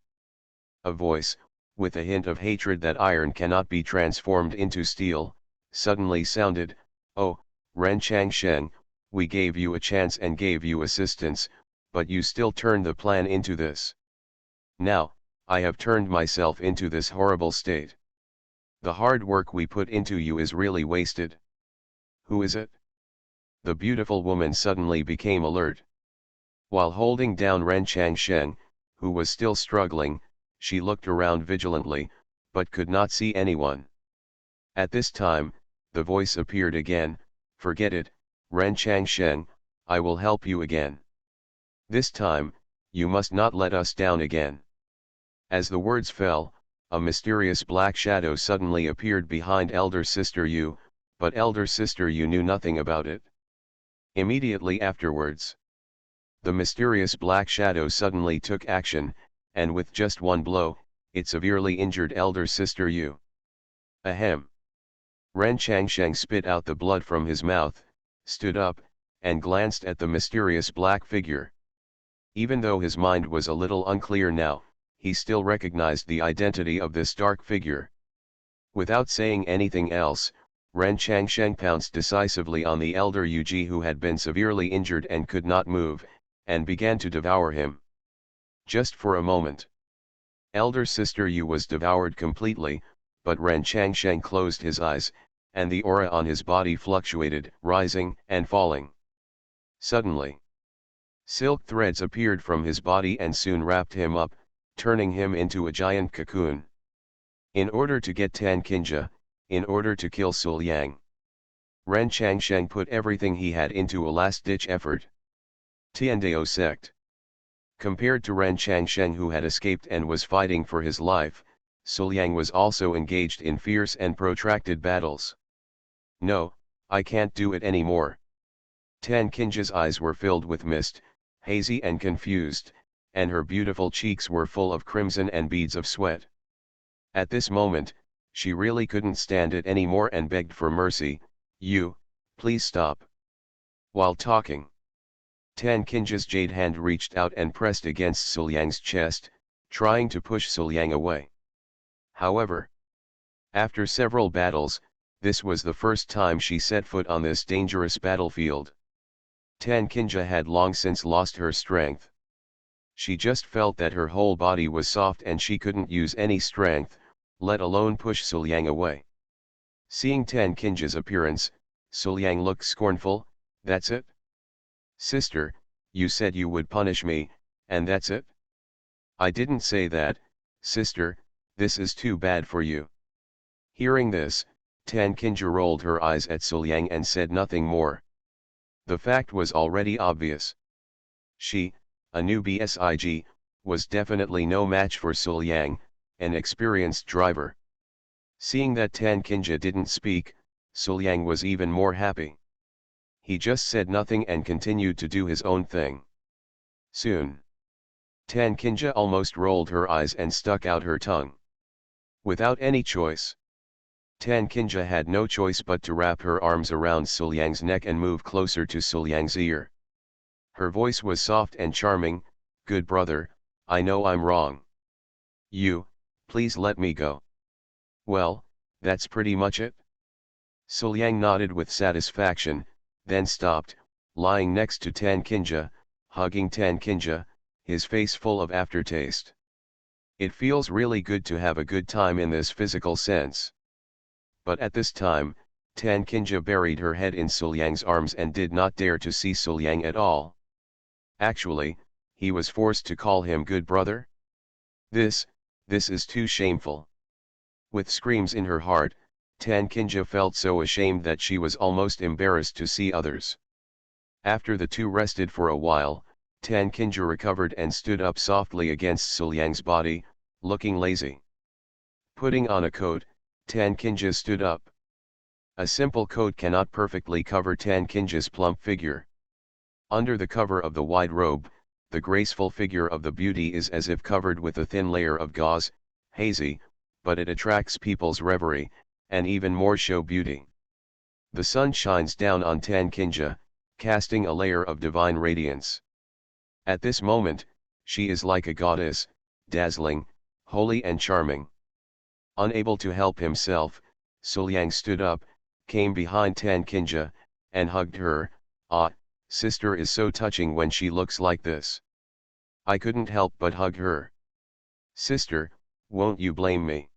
a voice, with a hint of hatred that iron cannot be transformed into steel, suddenly sounded. "Oh, Ren Changsheng, we gave you a chance and gave you assistance, but you still turned the plan into this. Now, I have turned myself into this horrible state. The hard work we put into you is really wasted." "Who is it?" The beautiful woman suddenly became alert. While holding down Ren Changsheng, who was still struggling, she looked around vigilantly, but could not see anyone. At this time, the voice appeared again. "Forget it, Ren Changsheng, I will help you again. This time, you must not let us down again." As the words fell, a mysterious black shadow suddenly appeared behind elder sister Yu, but elder sister Yu knew nothing about it. Immediately afterwards, the mysterious black shadow suddenly took action, and with just one blow, it severely injured elder sister Yu. Ahem! Ren Changsheng spit out the blood from his mouth, stood up, and glanced at the mysterious black figure. Even though his mind was a little unclear now, he still recognized the identity of this dark figure. Without saying anything else, Ren Changsheng pounced decisively on the elder Yu who had been severely injured and could not move, and began to devour him. Just for a moment, elder sister Yu was devoured completely, but Ren Changsheng closed his eyes, and the aura on his body fluctuated, rising and falling. Suddenly, silk threads appeared from his body and soon wrapped him up, turning him into a giant cocoon. In order to get Tan Qingya, in order to kill Sul Yang, Ren Changsheng put everything he had into a last-ditch effort. Tiandao sect. Compared to Ren Changsheng who had escaped and was fighting for his life, Sul Yang was also engaged in fierce and protracted battles. "No, I can't do it anymore." Tan Qingya's eyes were filled with mist, hazy and confused, and her beautiful cheeks were full of crimson and beads of sweat. At this moment, she really couldn't stand it anymore and begged for mercy. "You, please stop." While talking, Tan Qingya's jade hand reached out and pressed against Sul Yang's chest, trying to push Sul Yang away. However, after several battles, this was the first time she set foot on this dangerous battlefield. Tan Qingya had long since lost her strength. She just felt that her whole body was soft and she couldn't use any strength, let alone push Sul Yang away. Seeing Tan Qingya's appearance, Sul Yang looked scornful. "That's it? Sister, you said you would punish me, and that's it?" "I didn't say that, sister, this is too bad for you." Hearing this, Tan Qingya rolled her eyes at Sul Yang and said nothing more. The fact was already obvious. She, a newbie SIG, was definitely no match for Sul Yang, an experienced driver. Seeing that Tan Qingya didn't speak, Sul Yang was even more happy. He just said nothing and continued to do his own thing. Soon, Tan Qingya almost rolled her eyes and stuck out her tongue. Without any choice, Tan Qingya had no choice but to wrap her arms around Sul Yang's neck and move closer to Sul Yang's ear. Her voice was soft and charming. "Good brother, I know I'm wrong. You, please let me go." "Well, that's pretty much it. Suliang nodded with satisfaction, then stopped, lying next to Tan Kinja, hugging Tan Kinja, his face full of aftertaste. It feels really good to have a good time in this physical sense. But at this time, Tan Kinja buried her head in Suliang's arms and did not dare to see Suliang at all. Actually, he was forced to call him good brother. This is too shameful. With screams in her heart, Tan Kinja felt so ashamed that she was almost embarrassed to see others. After the two rested for a while, Tan Kinja recovered and stood up softly against Suliang's body, looking lazy. Putting on a coat, Tan Kinja stood up. A simple coat cannot perfectly cover Tan Kinja's plump figure. Under the cover of the wide robe, the graceful figure of the beauty is as if covered with a thin layer of gauze, hazy, but it attracts people's reverie, and even more show beauty. The sun shines down on Tan Kinja, casting a layer of divine radiance. At this moment, she is like a goddess, dazzling, holy and charming. Unable to help himself, Suliang stood up, came behind Tan Kinja, and hugged her. Ah, sister is so touching when she looks like this. I couldn't help but hug her. Sister, won't you blame me?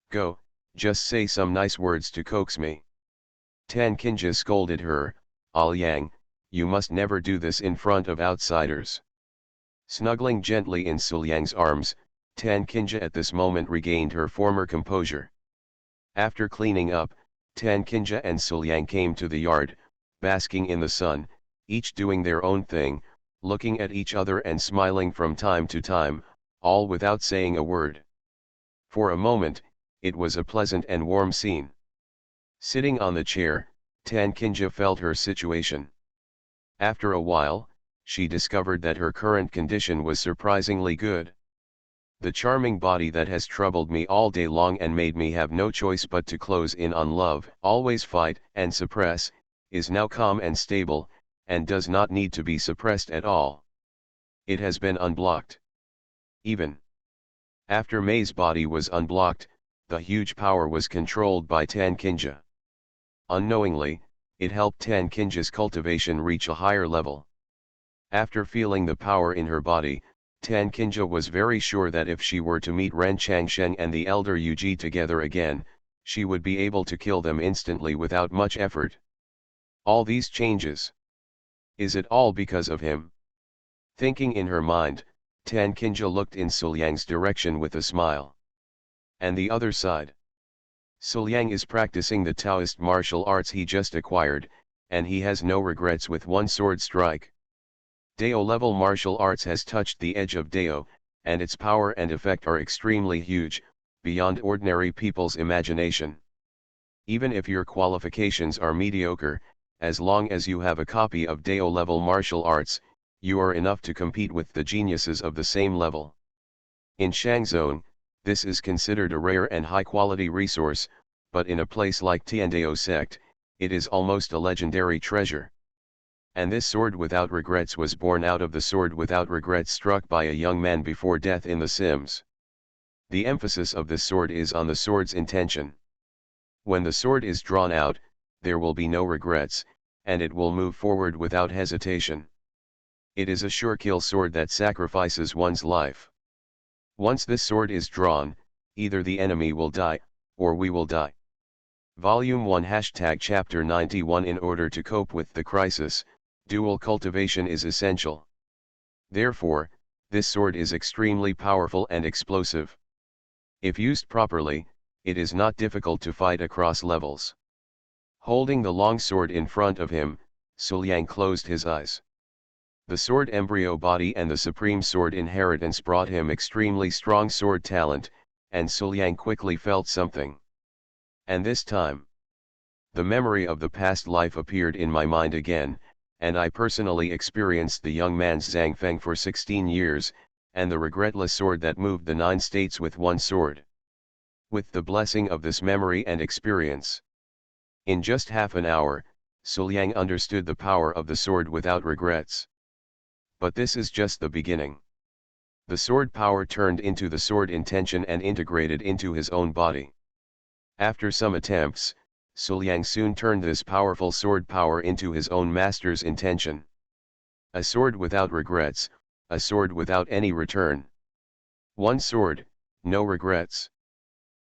Go, just say some nice words to coax me. Tan Kinja scolded her. Yang, you must never do this in front of outsiders. Snuggling gently in Suliang's arms, Tan Kinja at this moment regained her former composure. After cleaning up, Tan Kinja and Suliang came to the yard, basking in the sun, each doing their own thing, looking at each other and smiling from time to time, all without saying a word. For a moment, it was a pleasant and warm scene. Sitting on the chair, Tan Kinja felt her situation. After a while, she discovered that her current condition was surprisingly good. The charming body that has troubled me all day long and made me have no choice but to close in on love, always fight and suppress, is now calm and stable, and does not need to be suppressed at all. It has been unblocked. Even after May's body was unblocked, the huge power was controlled by Tan Kinja. Unknowingly, it helped Tan Kinja's cultivation reach a higher level. After feeling the power in her body, Tan Kinja was very sure that if she were to meet Ren Changsheng and the elder Yuji together again, she would be able to kill them instantly without much effort. All these changes. Is it all because of him? Thinking in her mind, Tan Kinja looked in Suliang's direction with a smile. And the other side? Suliang is practicing the Taoist martial arts he just acquired, and he has no regrets with one sword strike. Dao level martial arts has touched the edge of Dao, and its power and effect are extremely huge, beyond ordinary people's imagination. Even if your qualifications are mediocre, as long as you have a copy of Dao level martial arts, you are enough to compete with the geniuses of the same level. In Shangzhou, this is considered a rare and high-quality resource, but in a place like Tiandao sect, it is almost a legendary treasure. And this sword without regrets was born out of the sword without regrets struck by a young man before death in The Sims. The emphasis of this sword is on the sword's intention. When the sword is drawn out, there will be no regrets, and it will move forward without hesitation. It is a sure kill sword that sacrifices one's life. Once this sword is drawn, either the enemy will die, or we will die. Volume 1 Chapter 91 In order to cope with the crisis, dual cultivation is essential. Therefore, this sword is extremely powerful and explosive. If used properly, it is not difficult to fight across levels. Holding the long sword in front of him, Suliang closed his eyes. The sword embryo body and the supreme sword inheritance brought him extremely strong sword talent, and Suliang quickly felt something. And this time, the memory of the past life appeared in my mind again, and I personally experienced the young man's Zhangfeng for 16 years, and the regretless sword that moved the 9 states with one sword. With the blessing of this memory and experience, in just half an hour, Suliang understood the power of the sword without regrets. But this is just the beginning. The sword power turned into the sword intention and integrated into his own body. After some attempts, Suliang soon turned this powerful sword power into his own master's intention. A sword without regrets, a sword without any return. One sword, no regrets.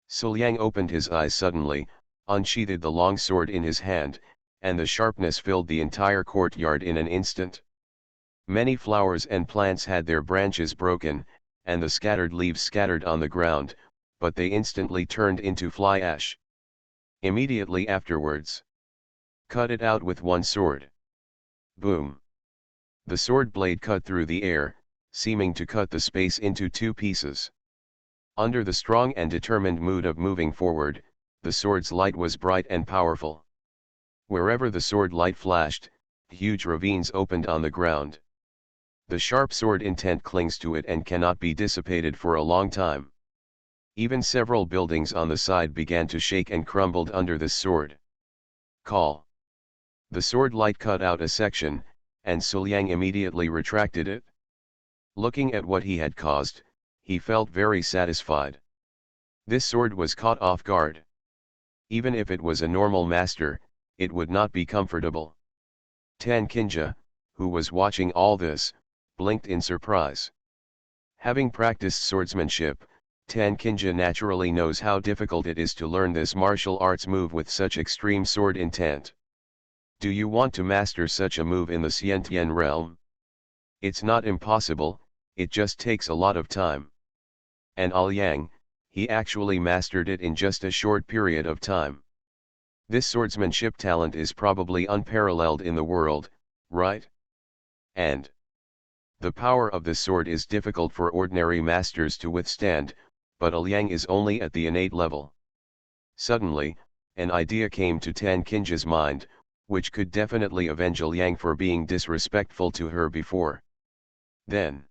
Suliang opened his eyes suddenly, unsheathed the long sword in his hand, and the sharpness filled the entire courtyard in an instant. Many flowers and plants had their branches broken, and the scattered leaves scattered on the ground, but they instantly turned into fly ash. Immediately afterwards, cut it out with one sword. Boom! The sword blade cut through the air, seeming to cut the space into two pieces. Under the strong and determined mood of moving forward, the sword's light was bright and powerful. Wherever the sword light flashed, huge ravines opened on the ground. The sharp sword intent clings to it and cannot be dissipated for a long time. Even several buildings on the side began to shake and crumbled under this sword. Call. The sword light cut out a section, and Suliang immediately retracted it. Looking at what he had caused, he felt very satisfied. This sword was caught off guard. Even if it was a normal master, it would not be comfortable. Tan Kinja, who was watching all this, blinked in surprise. Having practiced swordsmanship, Tan Kinja naturally knows how difficult it is to learn this martial arts move with such extreme sword intent. Do you want to master such a move in the Xiantian realm? It's not impossible, it just takes a lot of time. And Aoyang, he actually mastered it in just a short period of time. This swordsmanship talent is probably unparalleled in the world, right? And the power of this sword is difficult for ordinary masters to withstand, but Aoyang is only at the innate level. Suddenly, an idea came to Tan Kinja's mind, which could definitely avenge Aoyang for being disrespectful to her before. Then,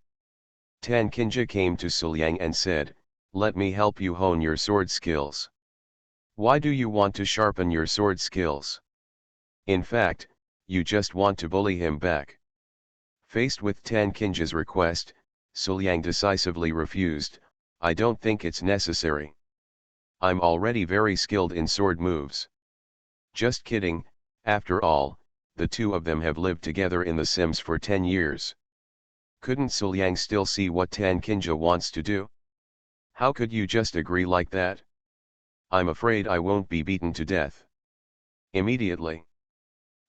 Tan Kinja came to Suliang and said, "Let me help you hone your sword skills." Why do you want to sharpen your sword skills? In fact, you just want to bully him back. Faced with Tan Kinja's request, Suliang decisively refused, "I don't think it's necessary. I'm already very skilled in sword moves." Just kidding, after all, the two of them have lived together in The Sims for 10 years. Couldn't Suliang still see what Tan Kinja wants to do? How could you just agree like that? I'm afraid I won't be beaten to death. Immediately.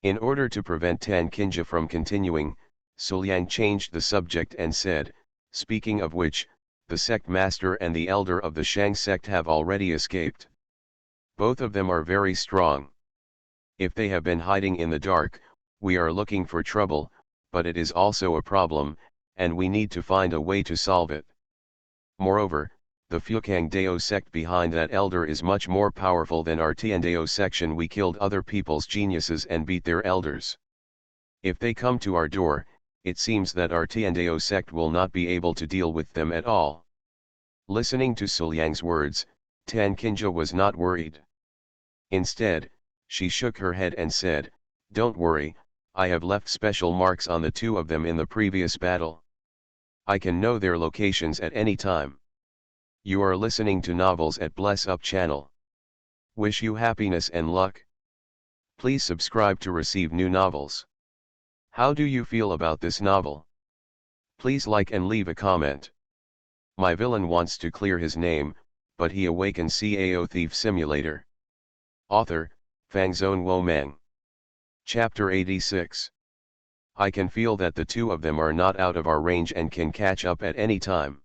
In order to prevent Tan Kinja from continuing, Suliang changed the subject and said, "Speaking of which, the sect master and the elder of the Shang sect have already escaped. Both of them are very strong. If they have been hiding in the dark, we are looking for trouble, but it is also a problem, and we need to find a way to solve it. Moreover, the Fukang Dao sect behind that elder is much more powerful than our Tiandao section. We killed other people's geniuses and beat their elders. If they come to our door, it seems that our Tiandao sect will not be able to deal with them at all." Listening to Suliang's words, Tan Kinja was not worried. Instead, she shook her head and said, "Don't worry, I have left special marks on the two of them in the previous battle. I can know their locations at any time." You are listening to Novels at Bless Up channel. Wish you happiness and luck. Please subscribe to receive new novels. How do you feel about this novel? Please like and leave a comment. My villain wants to clear his name, but he awakens Cao Thief Simulator. Author, Fangzone Womeng. Chapter 86. I can feel that the two of them are not out of our range and can catch up at any time.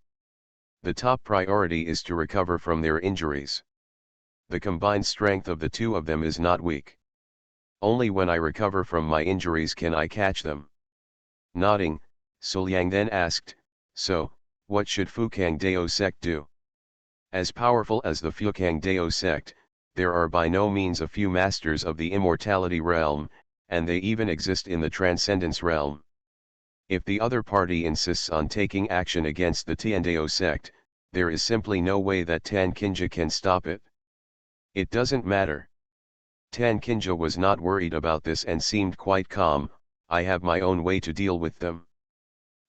The top priority is to recover from their injuries. The combined strength of the two of them is not weak. Only when I recover from my injuries can I catch them. Nodding, Suliang then asked, "So, what should Fukang Dao sect do?" As powerful as the Fukang Dao sect, there are by no means a few masters of the immortality realm, and they even exist in the transcendence realm. If the other party insists on taking action against the Tiandao sect, there is simply no way that Tan Kinja can stop it. It doesn't matter. Tan Kinja was not worried about this and seemed quite calm. "I have my own way to deal with them.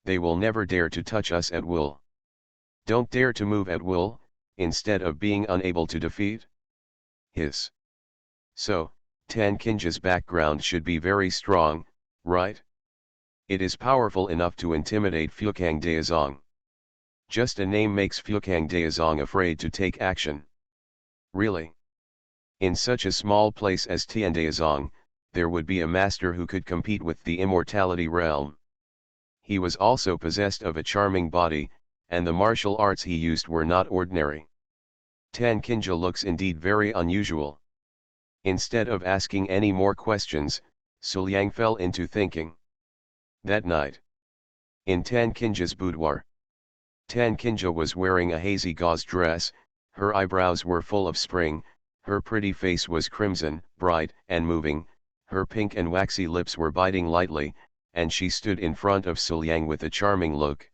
They will never dare to touch us at will." Don't dare to move at will, instead of being unable to defeat. Hiss. So, Tan Kinja's background should be very strong, right? It is powerful enough to intimidate Fukang Daozong. Just a name makes Fukang Daozong afraid to take action. Really? In such a small place as Tian Daozong, there would be a master who could compete with the immortality realm. He was also possessed of a charming body, and the martial arts he used were not ordinary. Tan Kinja looks indeed very unusual. Instead of asking any more questions, Suliang fell into thinking. That night, in Tan Kinja's boudoir, Tan Kinja was wearing a hazy gauze dress, her eyebrows were full of spring, her pretty face was crimson, bright and moving, her pink and waxy lips were biting lightly, and she stood in front of Suliang with a charming look.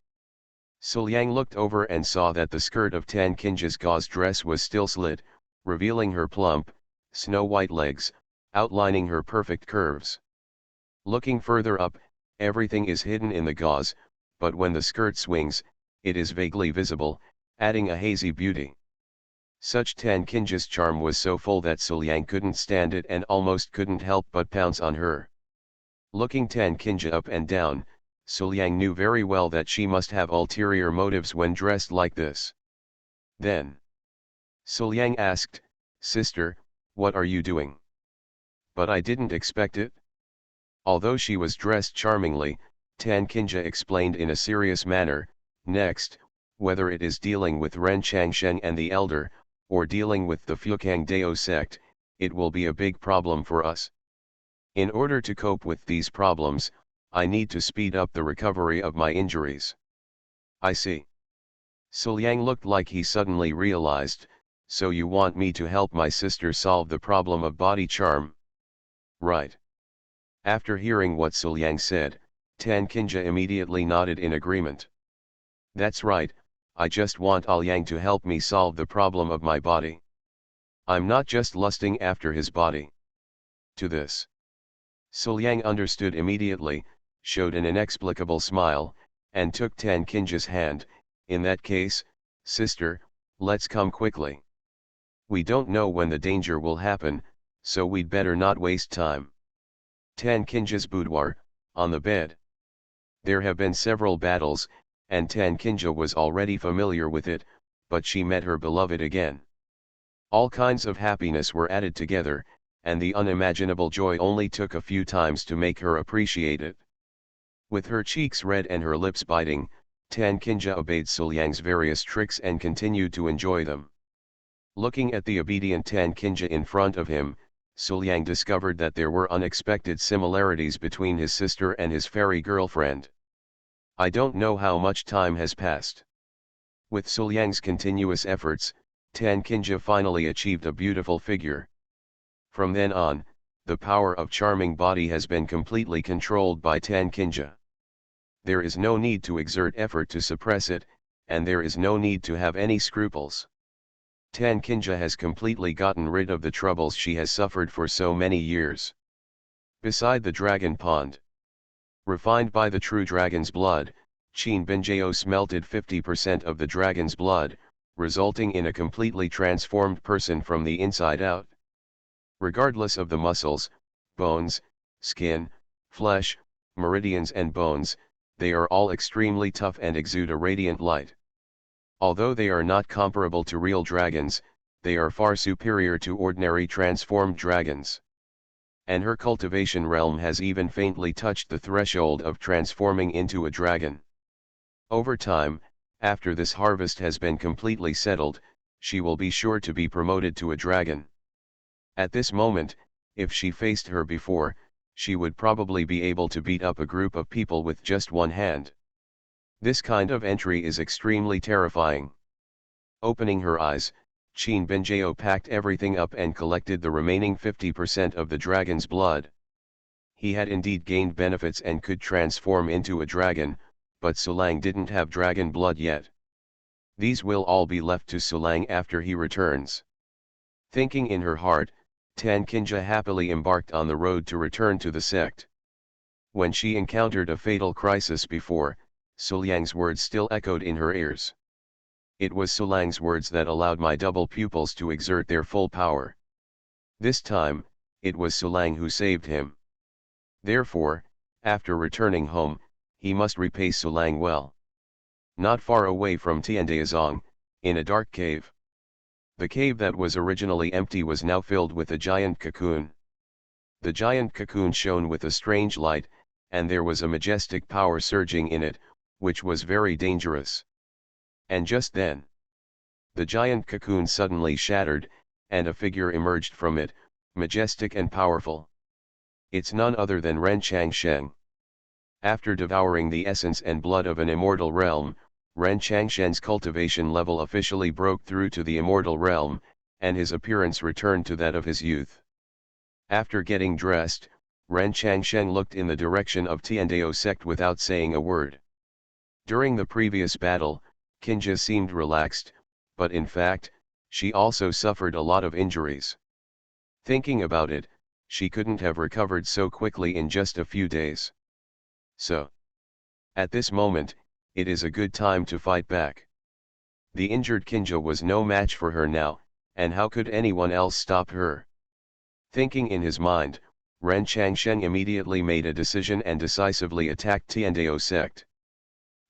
Suliang looked over and saw that the skirt of Tan Kinja's gauze dress was still slit, revealing her plump, snow-white legs, outlining her perfect curves. Looking further up, everything is hidden in the gauze, but when the skirt swings, it is vaguely visible, adding a hazy beauty. Such Tan Kinja's charm was so full that Suliang couldn't stand it and almost couldn't help but pounce on her. Looking Tan Kinja up and down, Suliang knew very well that she must have ulterior motives when dressed like this. Then Suliang asked, "Sister, what are you doing?" "But I didn't expect it." Although she was dressed charmingly, Tan Kinja explained in a serious manner, "Next, whether it is dealing with Ren Changsheng and the Elder, or dealing with the Fukang Dao sect, it will be a big problem for us. In order to cope with these problems, I need to speed up the recovery of my injuries." "I see." Suliang looked like he suddenly realized, "So you want me to help my sister solve the problem of body charm?" "Right." After hearing what Suliang said, Tan Kinja immediately nodded in agreement. "That's right, I just want Alyang to help me solve the problem of my body. I'm not just lusting after his body." To this, Suliang understood immediately, showed an inexplicable smile, and took Tan Kinja's hand. "In that case, sister, let's come quickly. We don't know when the danger will happen, so we'd better not waste time." Tan Kinja's boudoir, on the bed. There have been several battles, and Tan Kinja was already familiar with it, but she met her beloved again. All kinds of happiness were added together, and the unimaginable joy only took a few times to make her appreciate it. With her cheeks red and her lips biting, Tan Kinja obeyed Suliang's various tricks and continued to enjoy them. Looking at the obedient Tan Kinja in front of him, Suliang discovered that there were unexpected similarities between his sister and his fairy girlfriend. I don't know how much time has passed. With Suliang's continuous efforts, Tan Kinja finally achieved a beautiful figure. From then on, the power of charming body has been completely controlled by Tan Kinja. There is no need to exert effort to suppress it, and there is no need to have any scruples. Tan Kinja has completely gotten rid of the troubles she has suffered for so many years. Beside the dragon pond, refined by the true dragon's blood, Qin Binjao smelted 50% of the dragon's blood, resulting in a completely transformed person from the inside out. Regardless of the muscles, bones, skin, flesh, meridians and bones, they are all extremely tough and exude a radiant light. Although they are not comparable to real dragons, they are far superior to ordinary transformed dragons. And her cultivation realm has even faintly touched the threshold of transforming into a dragon. Over time, after this harvest has been completely settled, she will be sure to be promoted to a dragon. At this moment, if she faced her before, she would probably be able to beat up a group of people with just one hand. This kind of entry is extremely terrifying. Opening her eyes, Qin Binjao packed everything up and collected the remaining 50% of the dragon's blood. He had indeed gained benefits and could transform into a dragon, but Sulang didn't have dragon blood yet. These will all be left to Sulang after he returns. Thinking in her heart, Tan Kinja happily embarked on the road to return to the sect. When she encountered a fatal crisis before, Suliang's words still echoed in her ears. It was Sulang's words that allowed my double pupils to exert their full power. This time, it was Sulang who saved him. Therefore, after returning home, he must repay Sulang well. Not far away from Tiandaozong, in a dark cave. The cave that was originally empty was now filled with a giant cocoon. The giant cocoon shone with a strange light, and there was a majestic power surging in it, which was very dangerous. And just then, the giant cocoon suddenly shattered, and a figure emerged from it, majestic and powerful. It's none other than Ren Changshen. After devouring the essence and blood of an immortal realm, Ren Changshen's cultivation level officially broke through to the immortal realm, and his appearance returned to that of his youth. After getting dressed, Ren Changshen looked in the direction of Tiandao sect without saying a word. During the previous battle, Kinja seemed relaxed, but in fact, she also suffered a lot of injuries. Thinking about it, she couldn't have recovered so quickly in just a few days. So, at this moment, it is a good time to fight back. The injured Kinja was no match for her now, and how could anyone else stop her? Thinking in his mind, Ren Changshen immediately made a decision and decisively attacked Tiandao sect.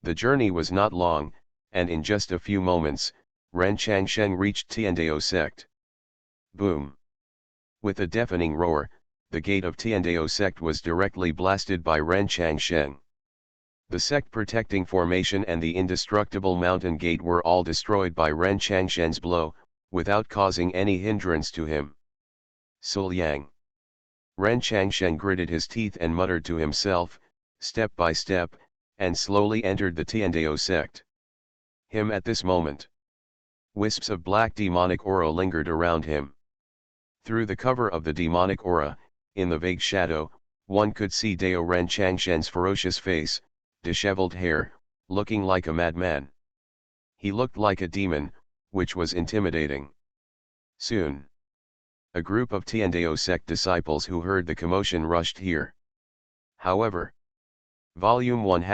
The journey was not long, and in just a few moments, Ren Changshen reached Tiandao sect. Boom! With a deafening roar, the gate of Tiandao sect was directly blasted by Ren Changshen. The sect protecting formation and the indestructible mountain gate were all destroyed by Ren Changshen's blow, without causing any hindrance to him. Sulyang. Ren Changshen gritted his teeth and muttered to himself, step by step, and slowly entered the Tiandao sect. At this moment, wisps of black demonic aura lingered around him. Through the cover of the demonic aura, in the vague shadow, one could see Dao Ren Changshen's ferocious face, disheveled hair, looking like a madman. He looked like a demon, which was intimidating. Soon, a group of Tiandao sect disciples who heard the commotion rushed here. However, Volume 1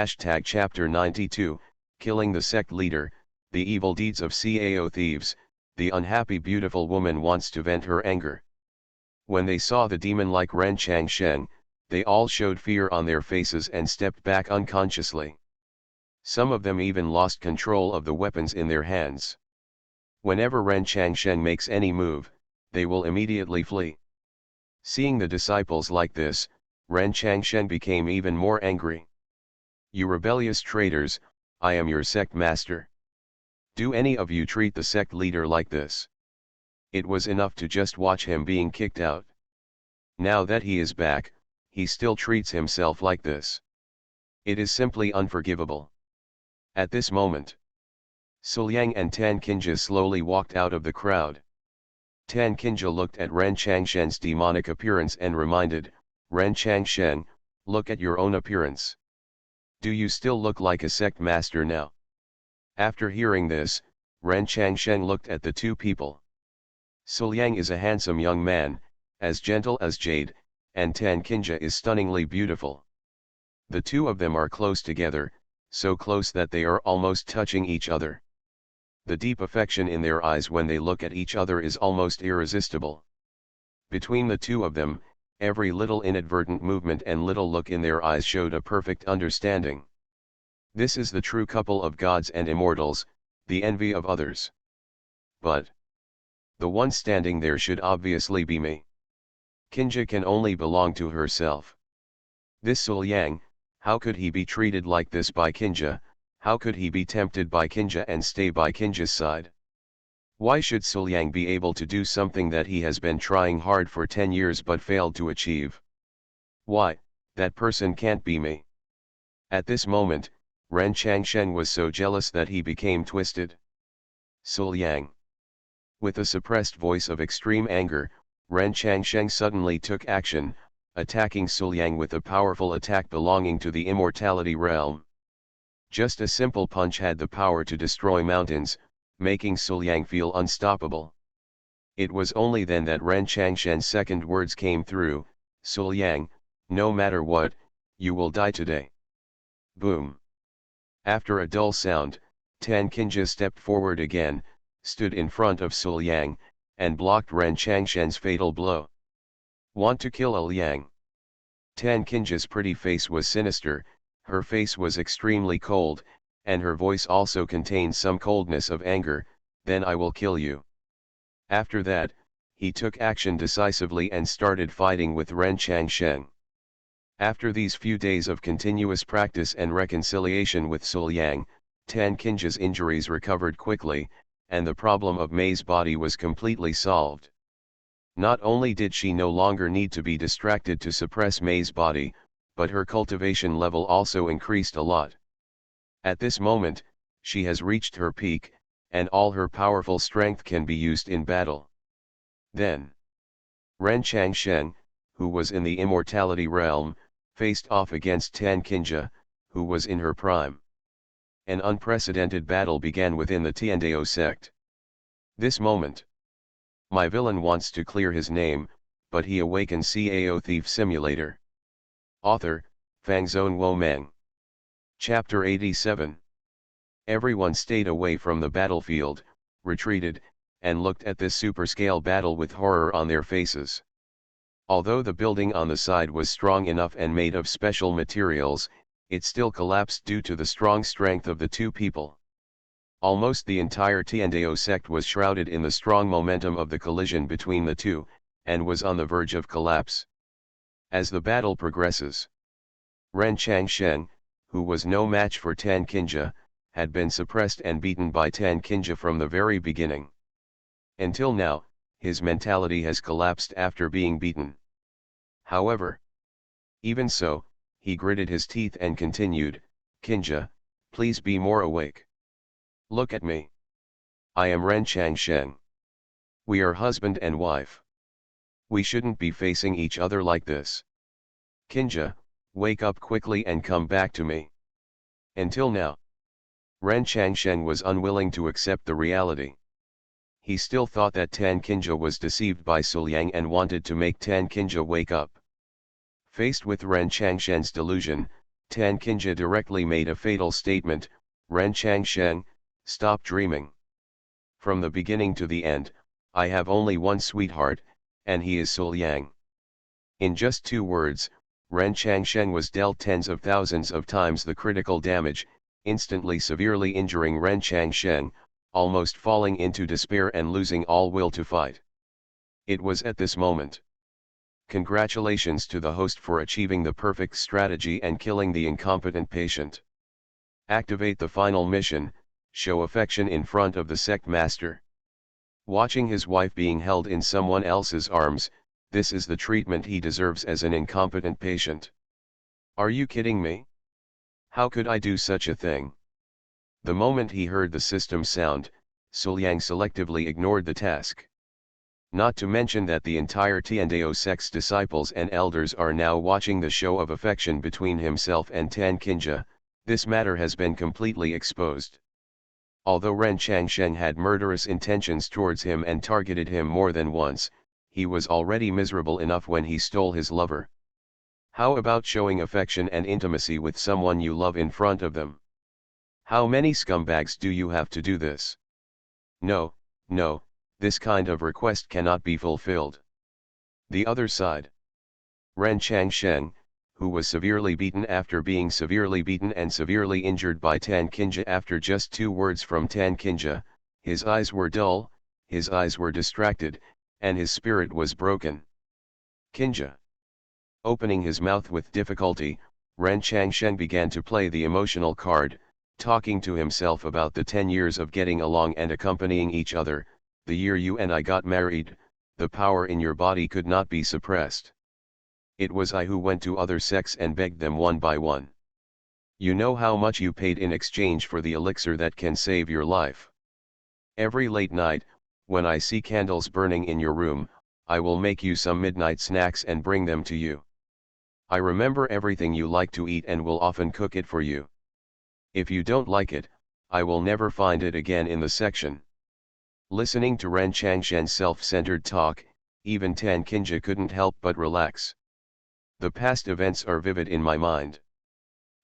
Chapter 92, Killing the Sect Leader, The Evil Deeds of Cao Thieves, the unhappy beautiful woman wants to vent her anger. When they saw the demon-like Ren Changshen, they all showed fear on their faces and stepped back unconsciously. Some of them even lost control of the weapons in their hands. Whenever Ren Changshen makes any move, they will immediately flee. Seeing the disciples like this, Ren Changshen became even more angry. You rebellious traitors, I am your sect master. Do any of you treat the sect leader like this? It was enough to just watch him being kicked out. Now that he is back, he still treats himself like this. It is simply unforgivable. At this moment, Sulyang and Tan Kinja slowly walked out of the crowd. Tan Kinja looked at Ren Changshen's demonic appearance and reminded, Ren Changshen, look at your own appearance. Do you still look like a sect master now? After hearing this, Ren Changshen looked at the two people. Sulyang is a handsome young man, as gentle as jade, and Tan Kinja is stunningly beautiful. The two of them are close together, so close that they are almost touching each other. The deep affection in their eyes when they look at each other is almost irresistible. Between the two of them, every little inadvertent movement and little look in their eyes showed a perfect understanding. This is the true couple of gods and immortals, the envy of others. But the one standing there should obviously be me. Kinja can only belong to herself. This Sulyang, how could he be treated like this by Kinja? How could he be tempted by Kinja and stay by Kinja's side? Why should Sulyang be able to do something that he has been trying hard for 10 years but failed to achieve? Why, that person can't be me. At this moment, Ren Changshen was so jealous that he became twisted. Sulyang. With a suppressed voice of extreme anger, Ren Changshen suddenly took action, attacking Sulyang with a powerful attack belonging to the immortality realm. Just a simple punch had the power to destroy mountains, making Sulyang feel unstoppable. It was only then that Ren Changshen's second words came through, Sulyang, no matter what, you will die today. Boom. After a dull sound, Tan Kinja stepped forward again, stood in front of Sulyang, and blocked Ren Changshen's fatal blow. Want to kill a Liang? Tan Kinja's pretty face was sinister, her face was extremely cold, and her voice also contained some coldness of anger. Then I will kill you. After that, he took action decisively and started fighting with Ren Changshen. After these few days of continuous practice and reconciliation with Sul Yang, Tan Kinja's injuries recovered quickly, and the problem of Mei's body was completely solved. Not only did she no longer need to be distracted to suppress Mei's body, but her cultivation level also increased a lot. At this moment, she has reached her peak, and all her powerful strength can be used in battle. Then, Ren Changshen, who was in the immortality realm, faced off against Tan Kinja, who was in her prime. An unprecedented battle began within the Tiandao sect. This moment, my villain wants to clear his name, but he awakens Cao Thief Simulator. Author, Fangzone Wo Meng. Chapter 87. Everyone stayed away from the battlefield, retreated, and looked at this super-scale battle with horror on their faces. Although the building on the side was strong enough and made of special materials, it still collapsed due to the strong strength of the two people. Almost the entire Tiandao sect was shrouded in the strong momentum of the collision between the two, and was on the verge of collapse. As the battle progresses, Ren Changshen, who was no match for Tan Kinja, had been suppressed and beaten by Tan Kinja from the very beginning. Until now, his mentality has collapsed after being beaten. However, even so, he gritted his teeth and continued, "Kinja, please be more awake. Look at me. I am Ren Changshen. We are husband and wife. We shouldn't be facing each other like this. Kinja, wake up quickly and come back to me." Until now, Ren Changshen was unwilling to accept the reality. He still thought that Tan Kinja was deceived by Sul Yang and wanted to make Tan Kinja wake up. Faced with Ren Changshen's delusion, Tan Kinja directly made a fatal statement, "Ren Changshen, stop dreaming. From the beginning to the end, I have only one sweetheart, and he is Sul Yang." In just 2 words, Ren Changshen was dealt tens of thousands of times the critical damage, instantly severely injuring Ren Changshen, almost falling into despair and losing all will to fight. It was at this moment. Congratulations to the host for achieving the perfect strategy and killing the incompetent patient. Activate the final mission, show affection in front of the sect master. Watching his wife being held in someone else's arms, this is the treatment he deserves as an incompetent patient. Are you kidding me? How could I do such a thing? The moment he heard the system sound, Sul Yang selectively ignored the task. Not to mention that the entire Tiandao sect's disciples and elders are now watching the show of affection between himself and Tan Kinja. This matter has been completely exposed. Although Ren Changshen had murderous intentions towards him and targeted him more than once, he was already miserable enough when he stole his lover. How about showing affection and intimacy with someone you love in front of them? How many scumbags do you have to do this? No, no, this kind of request cannot be fulfilled. The other side. Ren Changshen, who was severely beaten after being severely beaten and severely injured by Tan Kinja after just 2 words from Tan Kinja, his eyes were dull, his eyes were distracted, and his spirit was broken. Kinja. Opening his mouth with difficulty, Ren Changshen began to play the emotional card, talking to himself about the 10 years of getting along and accompanying each other. The year you and I got married, the power in your body could not be suppressed. It was I who went to other sects and begged them one by one. You know how much you paid in exchange for the elixir that can save your life. Every late night, when I see candles burning in your room, I will make you some midnight snacks and bring them to you. I remember everything you like to eat and will often cook it for you. If you don't like it, I will never find it again in the section. Listening to Ren Changshen's self-centered talk, even Tan Kinja couldn't help but relax. The past events are vivid in my mind.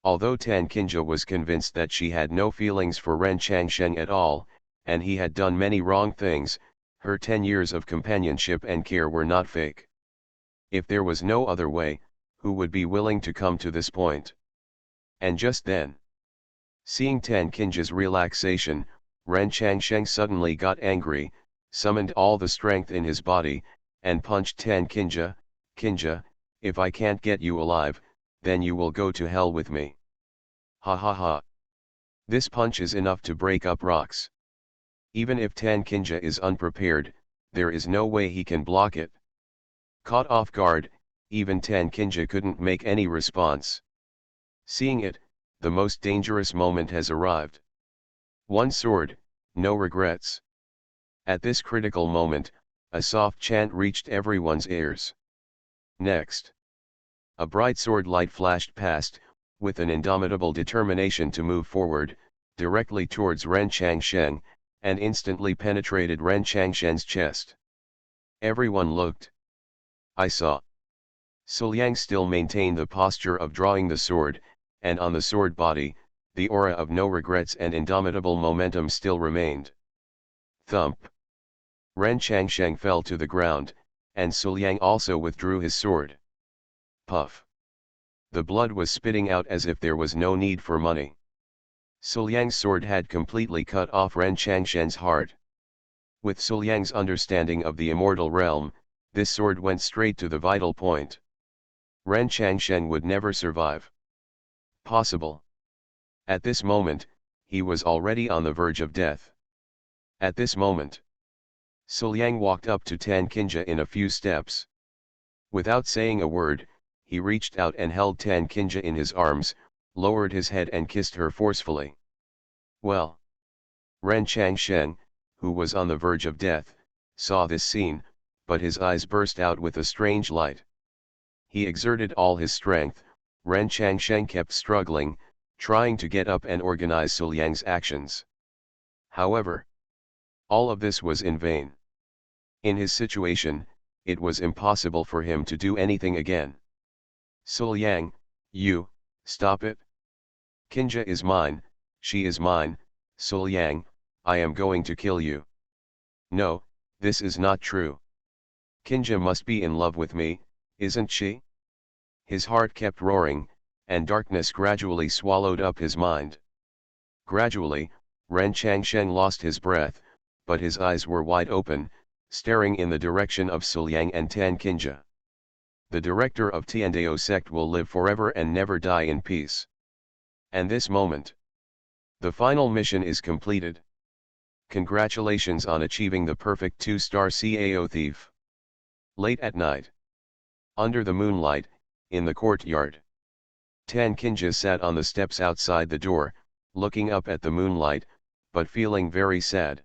Although Tan Kinja was convinced that she had no feelings for Ren Changshen at all, and he had done many wrong things, her 10 years of companionship and care were not fake. If there was no other way, who would be willing to come to this point? And just then, seeing Tan Kinja's relaxation, Ren Changsheng suddenly got angry, summoned all the strength in his body, and punched Tan Kinja. Kinja, if I can't get you alive, then you will go to hell with me. Ha ha ha. This punch is enough to break up rocks. Even if Tan Kinja is unprepared, there is no way he can block it. Caught off guard, even Tan Kinja couldn't make any response. Seeing it, the most dangerous moment has arrived. One sword, no regrets. At this critical moment, a soft chant reached everyone's ears. Next, a bright sword light flashed past, with an indomitable determination to move forward, directly towards Ren Changsheng, and instantly penetrated Ren Changsheng's chest. Everyone looked. I saw. Suliang still maintained the posture of drawing the sword, and on the sword body, the aura of no regrets and indomitable momentum still remained. Thump. Ren Changsheng fell to the ground, and Suliang also withdrew his sword. Puff. The blood was spitting out as if there was no need for money. Suliang's sword had completely cut off Ren Changsheng's heart. With Suliang's understanding of the immortal realm, this sword went straight to the vital point. Ren Changsheng would never survive. Possible. At this moment, he was already on the verge of death. At this moment, Suliang walked up to Tan Kinja in a few steps. Without saying a word, he reached out and held Tan Kinja in his arms, lowered his head and kissed her forcefully. Well. Ren Changsheng, who was on the verge of death, saw this scene, but his eyes burst out with a strange light. He exerted all his strength. Ren Changsheng kept struggling, trying to get up and organize Suliang's actions. However, all of this was in vain. In his situation, it was impossible for him to do anything again. Suliang, you, stop it. Kinja is mine, she is mine, Suliang, I am going to kill you. No, this is not true. Kinja must be in love with me, isn't she? His heart kept roaring, and darkness gradually swallowed up his mind. Gradually, Ren Changsheng lost his breath, but his eyes were wide open, staring in the direction of Suliang and Tan Kinja. The director of Tiandao sect will live forever and never die in peace. And this moment, the final mission is completed. Congratulations on achieving the perfect 2-star Cao Thief. Late at night, under the moonlight, in the courtyard, Tan Kinja sat on the steps outside the door, looking up at the moonlight, but feeling very sad.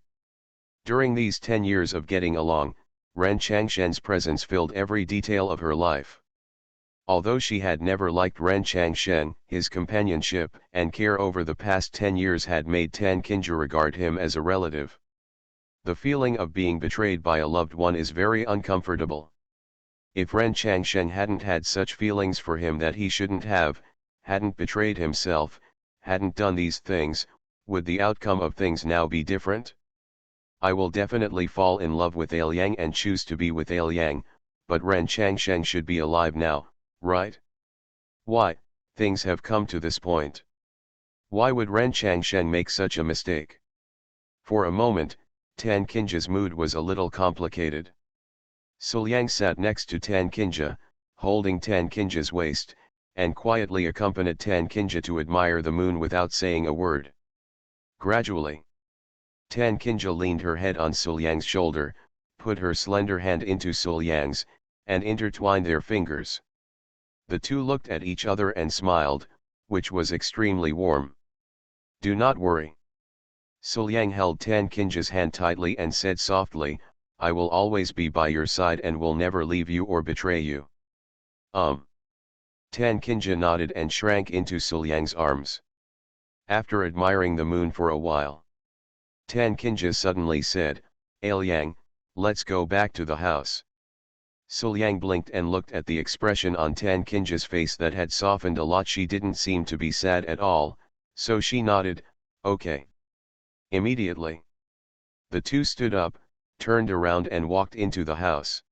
During these 10 years of getting along, Ren Changsheng's presence filled every detail of her life. Although she had never liked Ren Changsheng, his companionship and care over the past 10 years had made Tan Kinja regard him as a relative. The feeling of being betrayed by a loved one is very uncomfortable. If Ren Changsheng hadn't had such feelings for him that he shouldn't have, hadn't betrayed himself, hadn't done these things, would the outcome of things now be different? I will definitely fall in love with Liang and choose to be with Liang, but Ren Changsheng should be alive now, right? Why, things have come to this point. Why would Ren Changsheng make such a mistake? For a moment, Tan Kinja's mood was a little complicated. Suliang sat next to Tan Kinja, holding Tan Kinja's waist, and quietly accompanied Tan Kinja to admire the moon without saying a word. Gradually, Tan Kinja leaned her head on Suliang's shoulder, put her slender hand into Suliang's, and intertwined their fingers. The two looked at each other and smiled, which was extremely warm. Do not worry. Suliang held Tan Kinja's hand tightly and said softly, I will always be by your side and will never leave you or betray you. Tan Kinja nodded and shrank into Suliang's arms. After admiring the moon for a while, Tan Kinja suddenly said, Liang, let's go back to the house. Suliang blinked and looked at the expression on Tan Kinja's face that had softened a lot. She didn't seem to be sad at all, so she nodded, okay. Immediately, the two stood up, turned around and walked into the house.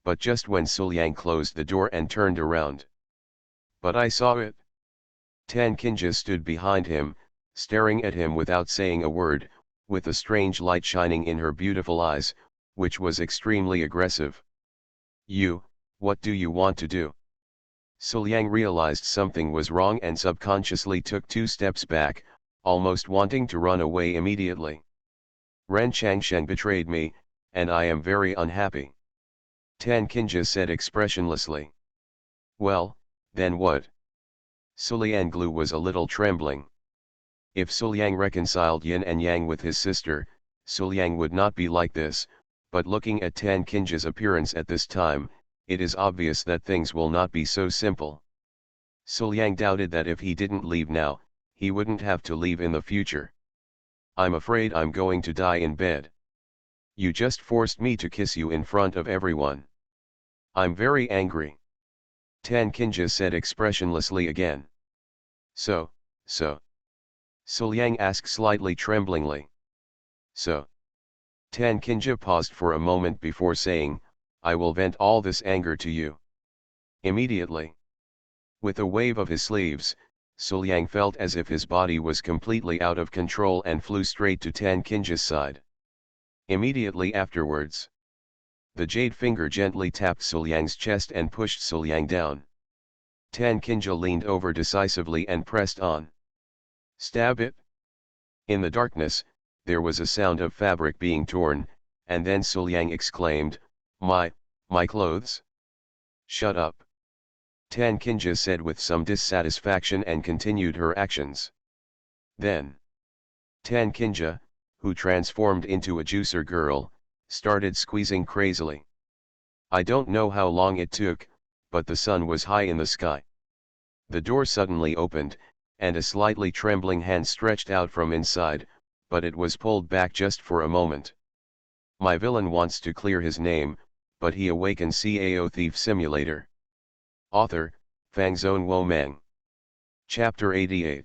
but just when Suliang closed the door and turned around. But I saw it. Tan Kinja stood behind him, staring at him without saying a word, with a strange light shining in her beautiful eyes, which was extremely aggressive. What do you want to do? Suliang realized something was wrong and subconsciously took 2 steps back, almost wanting to run away immediately. Ren Changshen betrayed me, and I am very unhappy. Tan Kinja said expressionlessly. Well, then what? Suliang Glu was a little trembling. If Suliang reconciled yin and yang with his sister, Suliang would not be like this, but looking at Tan Kinja's appearance at this time, it is obvious that things will not be so simple. Suliang doubted that if he didn't leave now, he wouldn't have to leave in the future. I'm afraid I'm going to die in bed. You just forced me to kiss you in front of everyone. I'm very angry. Tan Kinja said expressionlessly again. So. Suliang asked slightly tremblingly. So. Tan Kinja paused for a moment before saying, I will vent all this anger to you. Immediately. With a wave of his sleeves, Suliang felt as if his body was completely out of control and flew straight to Tan Kinja's side. Immediately afterwards, the jade finger gently tapped Suliang's chest and pushed Suliang down. Tan Kinja leaned over decisively and pressed on. Stab it. In the darkness, there was a sound of fabric being torn, and then Suliang exclaimed, My clothes? Shut up. Tan Kinja said with some dissatisfaction and continued her actions. Then, Tan Kinja, who transformed into a juicer girl, started squeezing crazily. I don't know how long it took, but the sun was high in the sky. The door suddenly opened, and a slightly trembling hand stretched out from inside, but it was pulled back just for a moment. My villain wants to clear his name, but he awakens Cao Thief Simulator. Author, Fangzone Wo Meng. Chapter 88.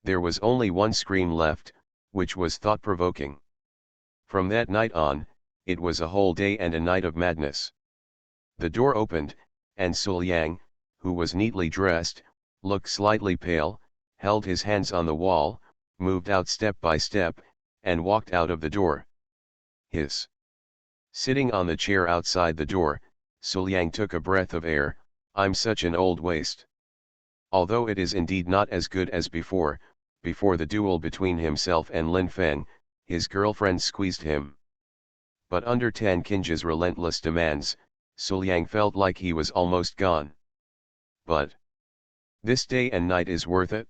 There was only one scream left, which was thought-provoking. From that night on, it was a whole day and a night of madness. The door opened, and Suliang, who was neatly dressed, looked slightly pale, held his hands on the wall, moved out step by step, and walked out of the door. Sitting on the chair outside the door, Suliang took a breath of air. I'm such an old waste. Although it is indeed not as good as before the duel between himself and Lin Feng, his girlfriend squeezed him. But under Tan Kinja's relentless demands, Suliang felt like he was almost gone. But this day and night is worth it.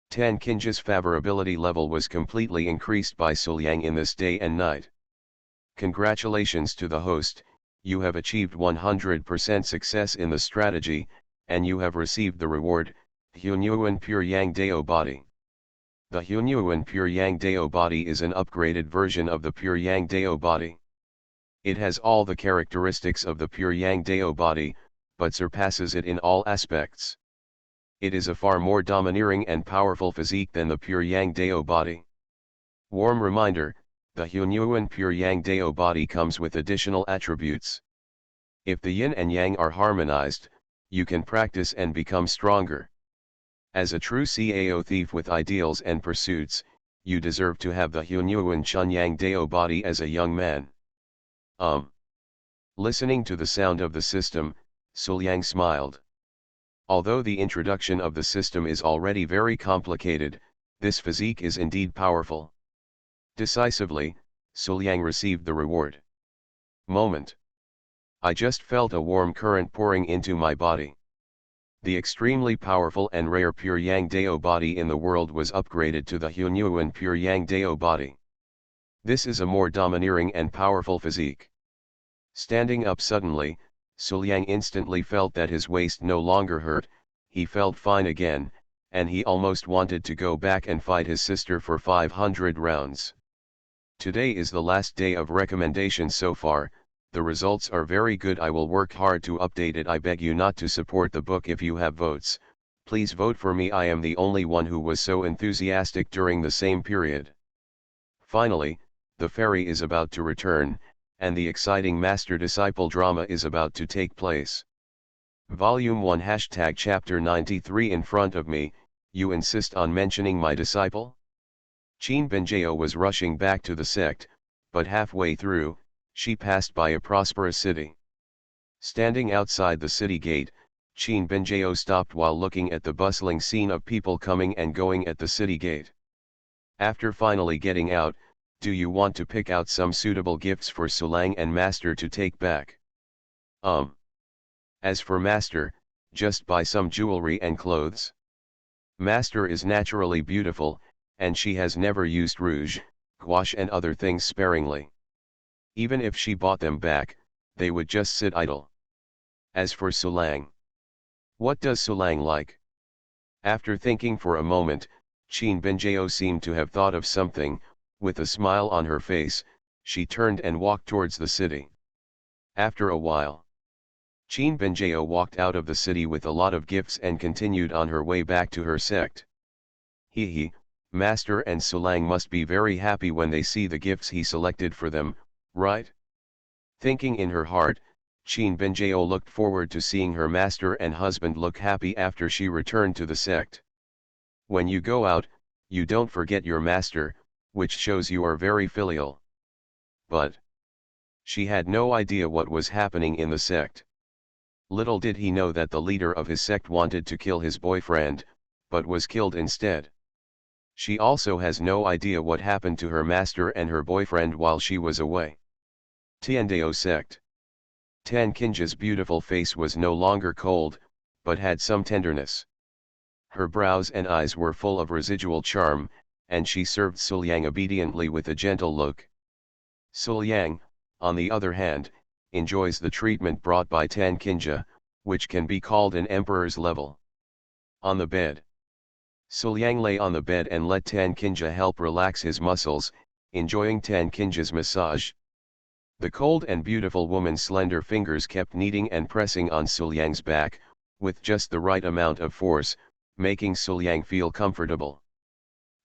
Tan Kinja's favorability level was completely increased by Suliang in this day and night. Congratulations to the host, you have achieved 100% success in the strategy, and you have received the reward, Hunyuan Pure Yang Dao Body. The Hunyuan Pure Yang Dao Body is an upgraded version of the Pure Yang Dao Body. It has all the characteristics of the Pure Yang Dao Body, but surpasses it in all aspects. It is a far more domineering and powerful physique than the Pure Yang Dao Body. Warm reminder, the Hunyuan Pure Yang Dao Body comes with additional attributes. If the yin and yang are harmonized, you can practice and become stronger. As a true Cao thief with ideals and pursuits, you deserve to have the Hunyuan Chun Yang Dao Body as a young man. Listening to the sound of the system, Suliang smiled. Although the introduction of the system is already very complicated, this physique is indeed powerful. Decisively, Suliang received the reward. Moment. I just felt a warm current pouring into my body. The extremely powerful and rare Pure Yang Dao Body in the world was upgraded to the Hunyuan Pure Yang Dao Body. This is a more domineering and powerful physique. Standing up suddenly, Suliang instantly felt that his waist no longer hurt, he felt fine again, and he almost wanted to go back and fight his sister for 500 rounds. Today is the last day of recommendations so far, the results are very good. I will work hard to update it. I beg you not to support the book if you have votes, please vote for me. I am the only one who was so enthusiastic during the same period. Finally, the fairy is about to return, and the exciting master-disciple drama is about to take place. Volume 1 # Chapter 93 in front of me, you insist on mentioning my disciple? Qin Benjao was rushing back to the sect, but halfway through, she passed by a prosperous city. Standing outside the city gate, Qin Benjao stopped while looking at the bustling scene of people coming and going at the city gate. After finally getting out, do you want to pick out some suitable gifts for Sulang and Master to take back? As for Master, just buy some jewelry and clothes. Master is naturally beautiful, and she has never used rouge, gouache and other things sparingly. Even if she bought them back, they would just sit idle. As for Sulang, what does Sulang like? After thinking for a moment, Qin Benjao seemed to have thought of something. With a smile on her face, she turned and walked towards the city. After a while, Qin Benjao walked out of the city with a lot of gifts and continued on her way back to her sect. He, Master and Sulang must be very happy when they see the gifts he selected for them, right? Thinking in her heart, Qin Benjao looked forward to seeing her master and husband look happy after she returned to the sect. When you go out, you don't forget your master, which shows you are very filial. But she had no idea what was happening in the sect. Little did he know that the leader of his sect wanted to kill his boyfriend, but was killed instead. She also has no idea what happened to her master and her boyfriend while she was away. Tiandao sect. Tan Kinja's beautiful face was no longer cold, but had some tenderness. Her brows and eyes were full of residual charm, and she served Suliang obediently with a gentle look. Suliang, on the other hand, enjoys the treatment brought by Tan Kinja, which can be called an emperor's level. On the bed, Suliang lay on the bed and let Tan Kinja help relax his muscles, enjoying Tan Kinja's massage. The cold and beautiful woman's slender fingers kept kneading and pressing on Suliang's back, with just the right amount of force, making Suliang feel comfortable.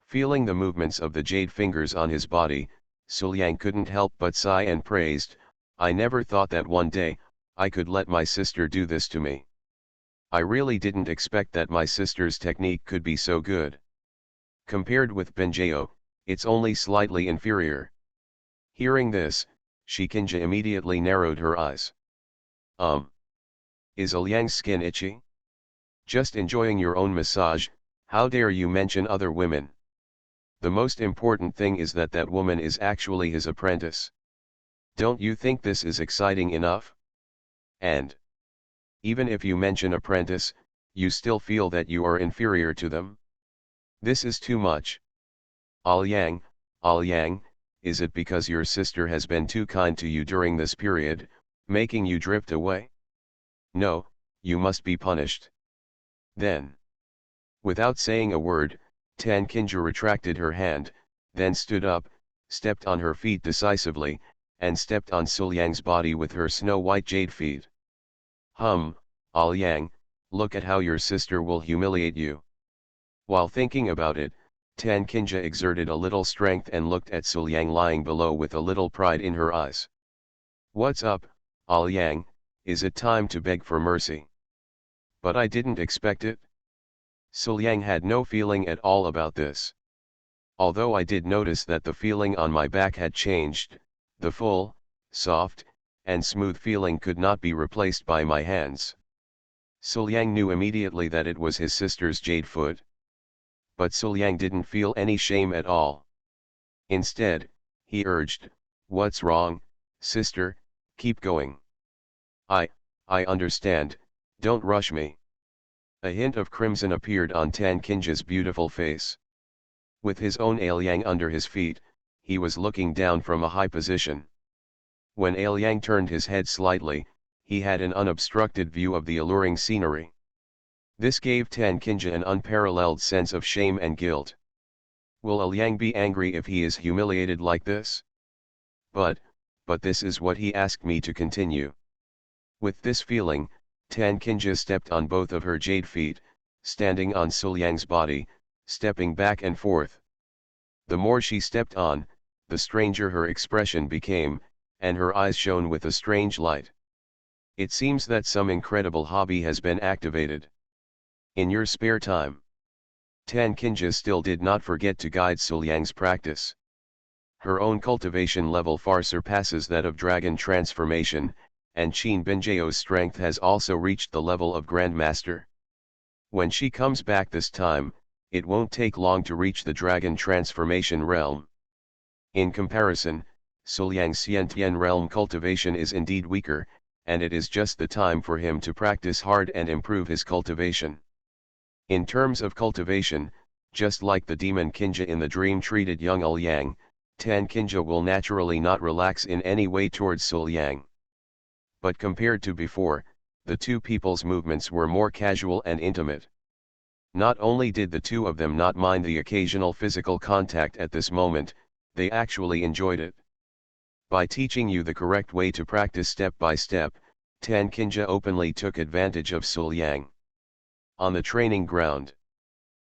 Feeling the movements of the jade fingers on his body, Suliang couldn't help but sigh and praised, "I never thought that one day, I could let my sister do this to me. I really didn't expect that my sister's technique could be so good. Compared with Benjao, it's only slightly inferior." Hearing this, Shikinja immediately narrowed her eyes. Is Liang's skin itchy? Just enjoying your own massage, how dare you mention other women? The most important thing is that that woman is actually his apprentice. Don't you think this is exciting enough? And even if you mention apprentice, you still feel that you are inferior to them? This is too much. Liang, is it because your sister has been too kind to you during this period, making you drift away? No, you must be punished. Then, without saying a word, Tan Kinja retracted her hand, then stood up, stepped on her feet decisively, and stepped on Suliang's body with her snow-white jade feet. Liang, look at how your sister will humiliate you. While thinking about it, Tan Kinja exerted a little strength and looked at Suliang lying below with a little pride in her eyes. What's up, Liang, is it time to beg for mercy? But I didn't expect it. Suliang had no feeling at all about this. Although I did notice that the feeling on my back had changed, the full, soft, and smooth feeling could not be replaced by my hands. Suliang knew immediately that it was his sister's jade foot. But Suliang didn't feel any shame at all. Instead, he urged, "What's wrong, sister, keep going. I understand, don't rush me." A hint of crimson appeared on Tan Kinja's beautiful face. With his own Liang under his feet, he was looking down from a high position. When Liang turned his head slightly, he had an unobstructed view of the alluring scenery. This gave Tan Kinja an unparalleled sense of shame and guilt. Will Liang be angry if he is humiliated like this? But this is what he asked me to continue. With this feeling, Tan Kinja stepped on both of her jade feet, standing on Suliang's body, stepping back and forth. The more she stepped on, the stranger her expression became, and her eyes shone with a strange light. It seems that some incredible hobby has been activated. In your spare time. Tan Kinja still did not forget to guide Suliang's practice. Her own cultivation level far surpasses that of Dragon Transformation, and Qin Binjao's strength has also reached the level of Grandmaster. When she comes back this time, it won't take long to reach the Dragon Transformation realm. In comparison, Suliang's Xiantian realm cultivation is indeed weaker, and it is just the time for him to practice hard and improve his cultivation. In terms of cultivation, just like the demon Kinja in the dream treated young Uliang, Tan Kinja will naturally not relax in any way towards Suliang. But compared to before, the two people's movements were more casual and intimate. Not only did the two of them not mind the occasional physical contact at this moment, they actually enjoyed it. By teaching you the correct way to practice step by step, Tan Kinja openly took advantage of Suliang. On the training ground,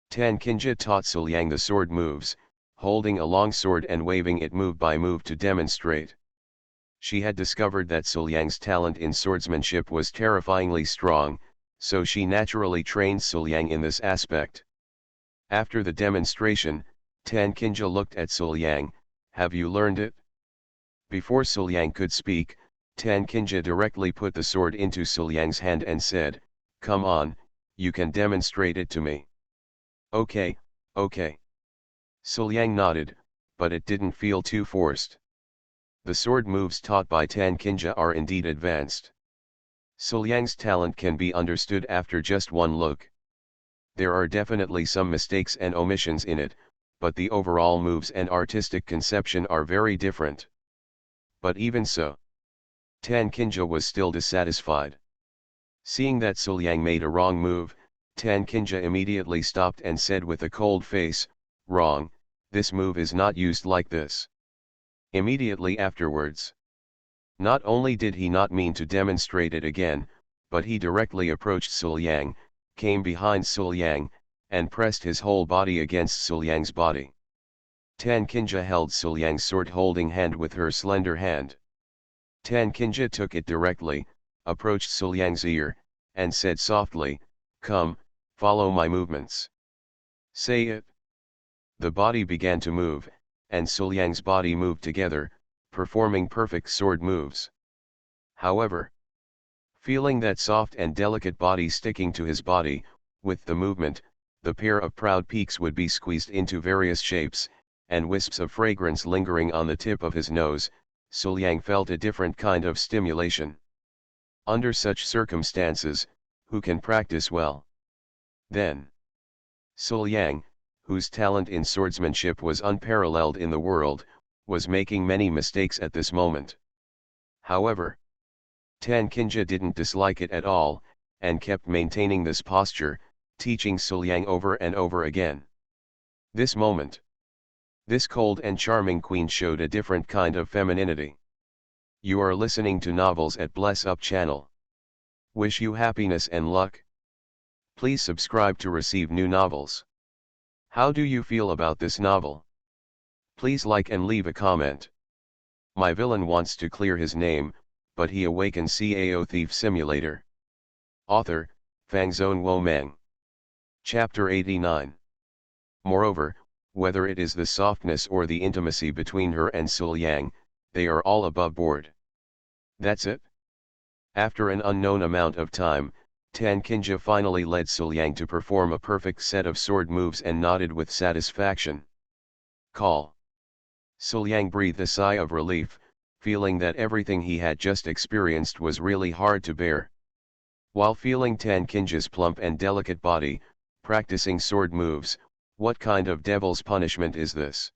Tan Kinja taught Suliang the sword moves, holding a long sword and waving it move by move to demonstrate. She had discovered that Suliang's talent in swordsmanship was terrifyingly strong, so she naturally trained Suliang in this aspect. After the demonstration, Tan Kinja looked at Suliang. Have you learned it? Before Suliang could speak, Tan Kinja directly put the sword into Suliang's hand and said, "Come on, you can demonstrate it to me." "Okay, okay." Suliang nodded, but it didn't feel too forced. The sword moves taught by Tan Kinja are indeed advanced. Suliang's talent can be understood after just one look. There are definitely some mistakes and omissions in it, but the overall moves and artistic conception are very different. But even so, Tan Kinja was still dissatisfied. Seeing that Suliang made a wrong move, Tan Kinja immediately stopped and said with a cold face, "Wrong, this move is not used like this." Immediately afterwards, not only did he not mean to demonstrate it again, but he directly approached Suliang, came behind Suliang, and pressed his whole body against Suliang's body. Tan Kinja held Suliang's sword-holding hand with her slender hand. Tan Kinja took it directly, approached Suliang's ear, and said softly, "Come, follow my movements." "Say it." The body began to move, and Suliang's body moved together, performing perfect sword moves. However, feeling that soft and delicate body sticking to his body, with the movement, the pair of proud peaks would be squeezed into various shapes, and wisps of fragrance lingering on the tip of his nose, Suliang felt a different kind of stimulation. Under such circumstances, who can practice well? Then, Suliang, whose talent in swordsmanship was unparalleled in the world, was making many mistakes at this moment. However, Tan Kinja didn't dislike it at all, and kept maintaining this posture, teaching Suliang over and over again. This moment, this cold and charming queen showed a different kind of femininity. You are listening to Novels at Bless Up channel. Wish you happiness and luck. Please subscribe to receive new novels. How do you feel about this novel? Please like and leave a comment. My villain wants to clear his name, but he awakens Cao Thief Simulator. Author, Fangzone Wo Meng. Chapter 89. Moreover, whether it is the softness or the intimacy between her and Suliang, they are all above board. That's it. After an unknown amount of time, Tan Kinja finally led Suliang to perform a perfect set of sword moves and nodded with satisfaction. Call. Suliang breathed a sigh of relief, feeling that everything he had just experienced was really hard to bear. While feeling Tan Kinja's plump and delicate body, practicing sword moves, what kind of devil's punishment is this?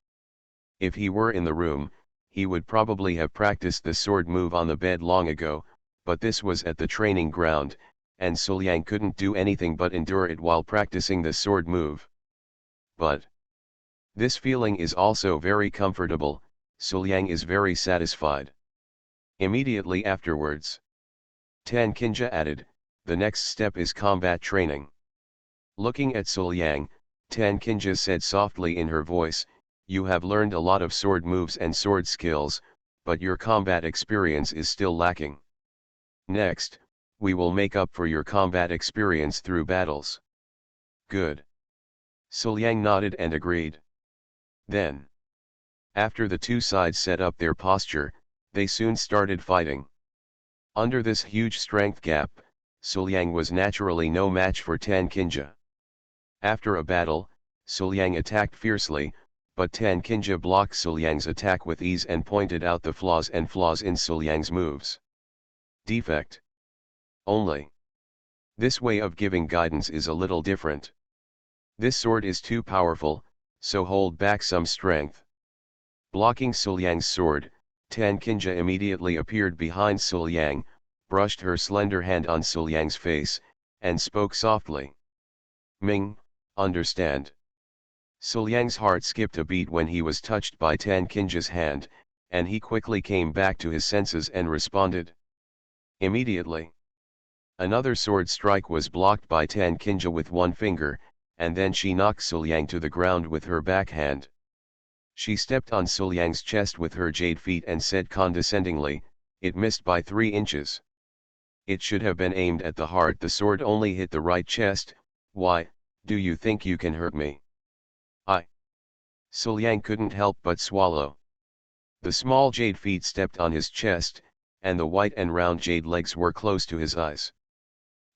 If he were in the room, he would probably have practiced the sword move on the bed long ago, but this was at the training ground, and Suliang couldn't do anything but endure it while practicing the sword move. But this feeling is also very comfortable. Suliang is very satisfied. Immediately afterwards, Tan Kinja added, "The next step is combat training." Looking at Suliang, Tan Kinja said softly in her voice, "You have learned a lot of sword moves and sword skills, but your combat experience is still lacking. Next, we will make up for your combat experience through battles. Good. Suliang nodded and agreed. Then, after the two sides set up their posture, they soon started fighting. Under this huge strength gap, Suliang was naturally no match for Tan Kinja. After a battle, Suliang attacked fiercely, but Tan Kinja blocked Suliang's attack with ease and pointed out the flaws in Suliang's moves. Defect. Only. This way of giving guidance is a little different. This sword is too powerful, so hold back some strength. Blocking Suliang's sword, Tan Kinja immediately appeared behind Suliang, brushed her slender hand on Suliang's face, and spoke softly. Ming, understand. Suliang's heart skipped a beat when he was touched by Tan Kinja's hand, and he quickly came back to his senses and responded. Immediately. Another sword strike was blocked by Tan Kinja with one finger, and then she knocked Suliang to the ground with her backhand. She stepped on Suliang's chest with her jade feet and said condescendingly, "It missed by 3 inches. It should have been aimed at the heart. The sword only hit the right chest. Why, do you think you can hurt me?" Suliang couldn't help but swallow. The small jade feet stepped on his chest, and the white and round jade legs were close to his eyes.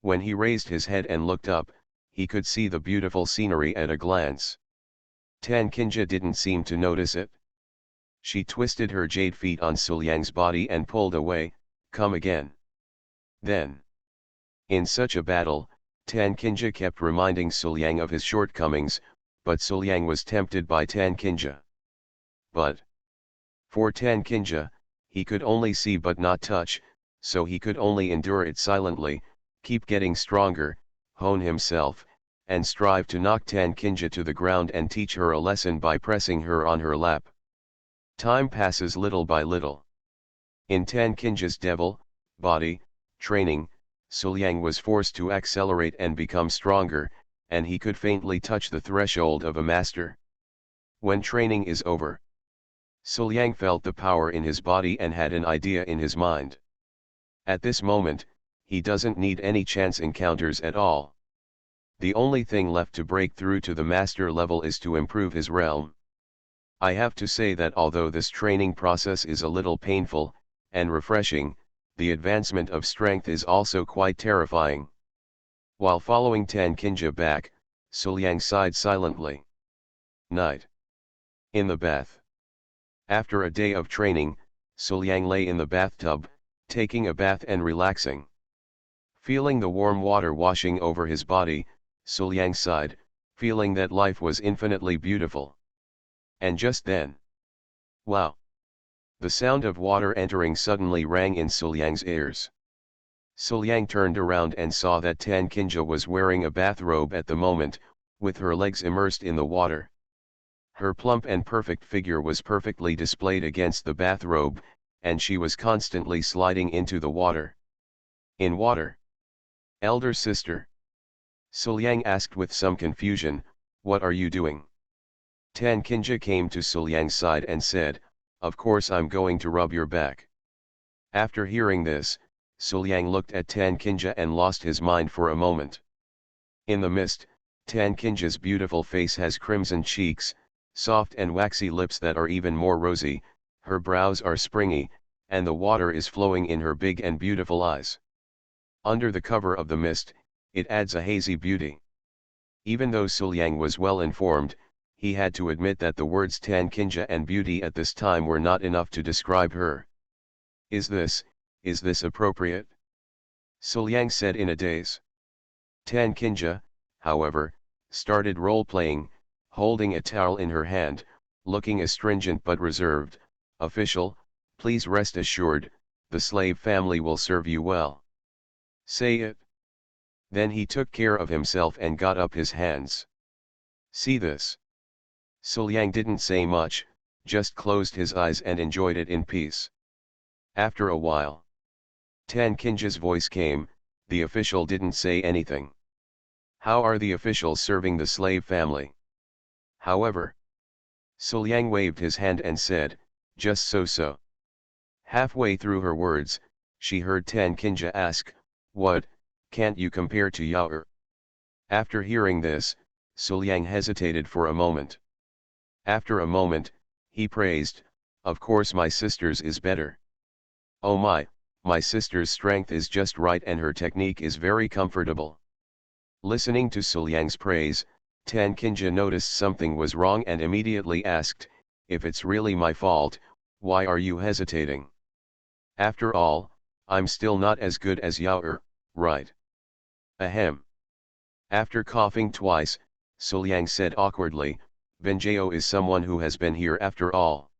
When he raised his head and looked up, he could see the beautiful scenery at a glance. Tan Kinja didn't seem to notice it. She twisted her jade feet on Suliang's body and pulled away. "Come again." Then, in such a battle, Tan Kinja kept reminding Suliang of his shortcomings, but Suliang was tempted by Tan Kinja. But, for Tan Kinja, he could only see but not touch, so he could only endure it silently, keep getting stronger, hone himself, and strive to knock Tan Kinja to the ground and teach her a lesson by pressing her on her lap. Time passes little by little. In Tan Kinja's devil body training, Suliang was forced to accelerate and become stronger, and he could faintly touch the threshold of a master. When training is over, Suliang felt the power in his body and had an idea in his mind. At this moment, he doesn't need any chance encounters at all. The only thing left to break through to the master level is to improve his realm. I have to say that although this training process is a little painful and refreshing, the advancement of strength is also quite terrifying. While following Tan Kinja back, Suliang sighed silently. Night. In the bath. After a day of training, Suliang lay in the bathtub, taking a bath and relaxing. Feeling the warm water washing over his body, Suliang sighed, feeling that life was infinitely beautiful. And just then, wow! The sound of water entering suddenly rang in Suliang's ears. Suliang turned around and saw that Tan Kinja was wearing a bathrobe at the moment, with her legs immersed in the water. Her plump and perfect figure was perfectly displayed against the bathrobe, and she was constantly sliding into the water. In water? Elder sister? Suliang asked with some confusion, "What are you doing?" Tan Kinja came to Suliang's side and said, "Of course I'm going to rub your back." After hearing this, Suliang looked at Tan Kinja and lost his mind for a moment. In the mist, Tan Kinja's beautiful face has crimson cheeks, soft and waxy lips that are even more rosy, her brows are springy, and the water is flowing in her big and beautiful eyes. Under the cover of the mist, it adds a hazy beauty. Even though Suliang was well informed, he had to admit that the words Tan Kinja and beauty at this time were not enough to describe her. Is this appropriate?" Suliang said in a daze. Tan Kinja, however, started role-playing, holding a towel in her hand, looking astringent but reserved. "Official, please rest assured, the slave family will serve you well. Say it." Then he took care of himself and got up his hands. "See this." Suliang didn't say much, just closed his eyes and enjoyed it in peace. After a while, Tan Kinja's voice came. The official didn't say anything. "How are the officials serving the slave family?" "However." Suliang waved his hand and said, "Just so-so." Halfway through her words, she heard Tan Kinja ask, "What, can't you compare to Yao?" After hearing this, Suliang hesitated for a moment. After a moment, he praised, "Of course my sister's is better. Oh my sister's strength is just right and her technique is very comfortable." Listening to Suliang's praise, Tan Kinja noticed something was wrong and immediately asked, "If it's really my fault, why are you hesitating? After all, I'm still not as good as Yao, right?" Ahem. After coughing twice, Suliang said awkwardly, "Benjao is someone who has been here after all.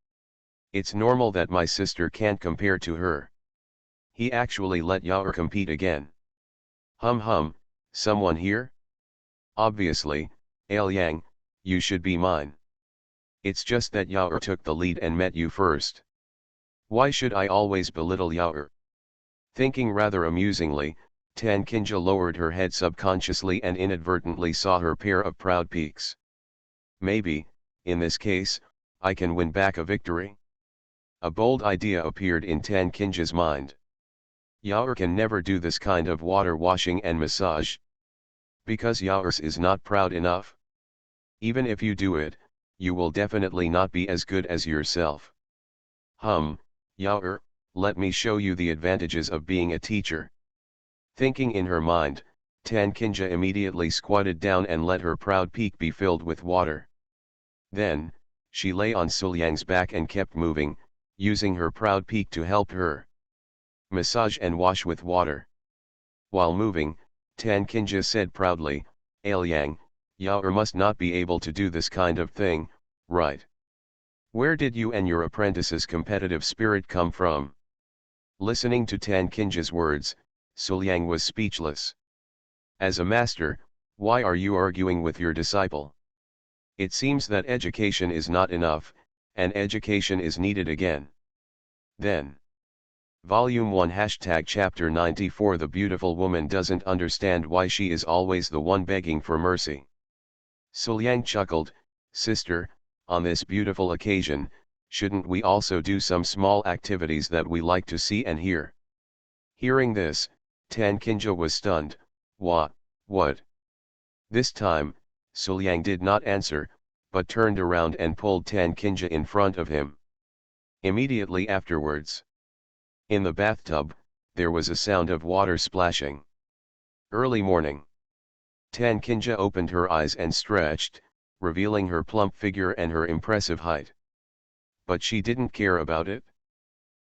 It's normal that my sister can't compare to her." He actually let Yao compete again. Hum, someone here? Obviously, Ailiang, you should be mine. It's just that Yao took the lead and met you first. Why should I always belittle Yao? Thinking rather amusingly, Tan Kinja lowered her head subconsciously and inadvertently saw her pair of proud peaks. Maybe, in this case, I can win back a victory. A bold idea appeared in Tan Kinja's mind. Yao can never do this kind of water washing and massage. Because Yao is not proud enough. Even if you do it, you will definitely not be as good as yourself. Yao, let me show you the advantages of being a teacher. Thinking in her mind, Tan Kinja immediately squatted down and let her proud peak be filled with water. Then, she lay on Suliang's back and kept moving, using her proud peak to help her massage and wash with water. While moving, Tan Kinja said proudly, "Ailiang, Yao must not be able to do this kind of thing, right? Where did you and your apprentice's competitive spirit come from?" Listening to Tan Kinja's words, Suliang was speechless. As a master, why are you arguing with your disciple? It seems that education is not enough, and education is needed again. Then. Volume 1 Chapter 94 The beautiful woman doesn't understand why she is always the one begging for mercy. Suliang chuckled, "Sister, on this beautiful occasion, shouldn't we also do some small activities that we like to see and hear?" Hearing this, Tan Kinja was stunned. What? This time, Suliang did not answer, but turned around and pulled Tan Kinja in front of him. Immediately afterwards, in the bathtub, there was a sound of water splashing. Early morning. Tan Kinja opened her eyes and stretched, revealing her plump figure and her impressive height. But she didn't care about it.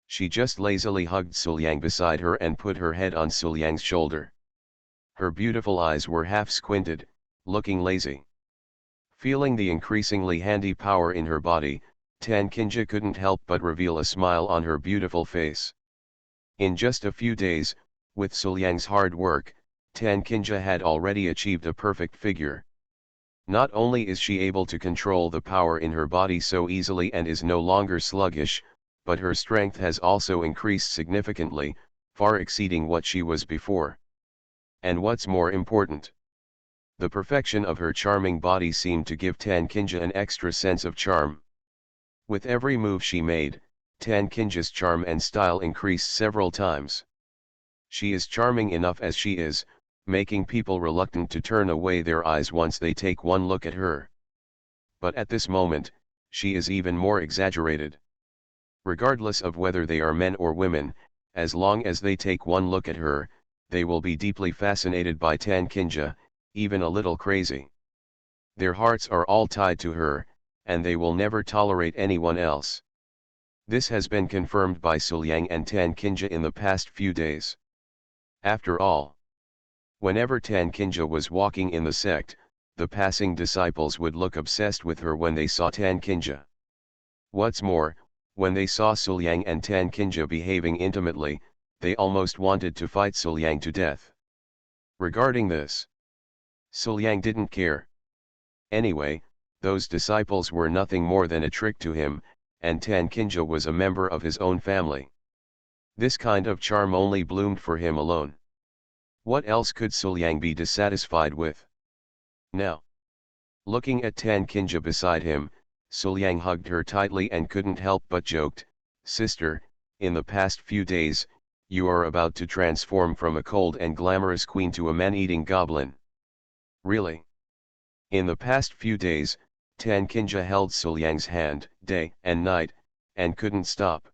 She just lazily hugged Suliang beside her and put her head on Suliang's shoulder. Her beautiful eyes were half squinted, looking lazy. Feeling the increasingly handy power in her body, Tan Kinja couldn't help but reveal a smile on her beautiful face. In just a few days, with Suliang's hard work, Tan Kinja had already achieved a perfect figure. Not only is she able to control the power in her body so easily and is no longer sluggish, but her strength has also increased significantly, far exceeding what she was before. And what's more important, the perfection of her charming body seemed to give Tan Kinja an extra sense of charm. With every move she made, Tan Kinja's charm and style increased several times. She is charming enough as she is, making people reluctant to turn away their eyes once they take one look at her. But at this moment, she is even more exaggerated. Regardless of whether they are men or women, as long as they take one look at her, they will be deeply fascinated by Tan Kinja, even a little crazy. Their hearts are all tied to her, and they will never tolerate anyone else. This has been confirmed by Suliang and Tan Kinja in the past few days. After all, whenever Tan Kinja was walking in the sect, the passing disciples would look obsessed with her when they saw Tan Kinja. What's more, when they saw Suliang and Tan Kinja behaving intimately, they almost wanted to fight Suliang to death. Regarding this, Suliang didn't care. Anyway, those disciples were nothing more than a trick to him, and Tan Kinja was a member of his own family. This kind of charm only bloomed for him alone. What else could Suliang be dissatisfied with? Now, looking at Tan Kinja beside him, Suliang hugged her tightly and couldn't help but joked, "Sister, in the past few days, you are about to transform from a cold and glamorous queen to a man-eating goblin. Really? In the past few days, Tan Kinja held Suliang's hand, day and night, and couldn't stop.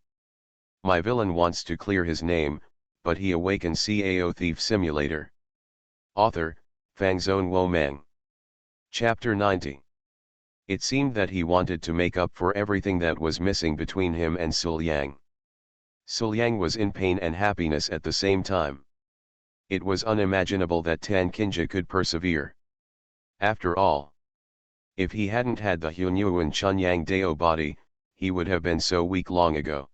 My villain wants to clear his name, but he awakens Cao Thief Simulator. Author, Fangzone Wo Meng. Chapter 90. It seemed that he wanted to make up for everything that was missing between him and Suliang. Suliang was in pain and happiness at the same time. It was unimaginable that Tan Kinja could persevere. After all, if he hadn't had the Hunyuan Chunyang Dao body, he would have been so weak long ago.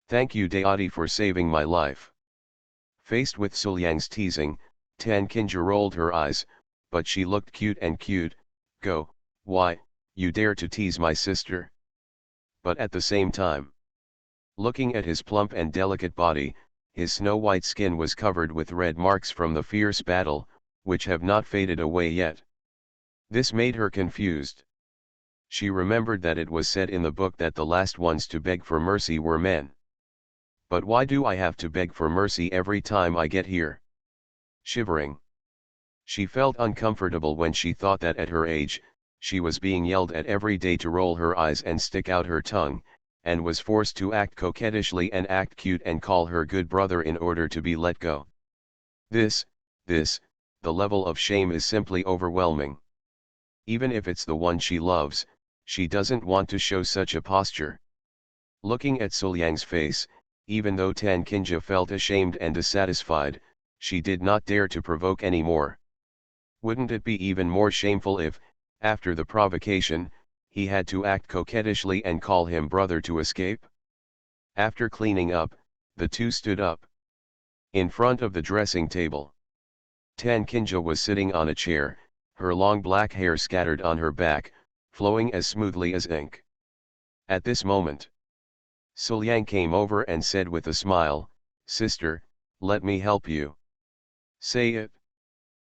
Thank you Deity for saving my life. Faced with Suliang's teasing, Tan Kinja rolled her eyes, but she looked cute and cute. Go, why, you dare to tease my sister? But at the same time, looking at his plump and delicate body, his snow-white skin was covered with red marks from the fierce battle, which have not faded away yet. This made her confused. She remembered that it was said in the book that the last ones to beg for mercy were men. But why do I have to beg for mercy every time I get here? Shivering. She felt uncomfortable when she thought that at her age, she was being yelled at every day to roll her eyes and stick out her tongue, and was forced to act coquettishly and act cute and call her good brother in order to be let go. The level of shame is simply overwhelming. Even if it's the one she loves, she doesn't want to show such a posture. Looking at Suliang's face, even though Tan Kinja felt ashamed and dissatisfied, she did not dare to provoke any more. Wouldn't it be even more shameful if, after the provocation, he had to act coquettishly and call him brother to escape? After cleaning up, the two stood up. In front of the dressing table, Tan Kinja was sitting on a chair, her long black hair scattered on her back, flowing as smoothly as ink. At this moment, Suliang came over and said with a smile, "Sister, let me help you." "Say it."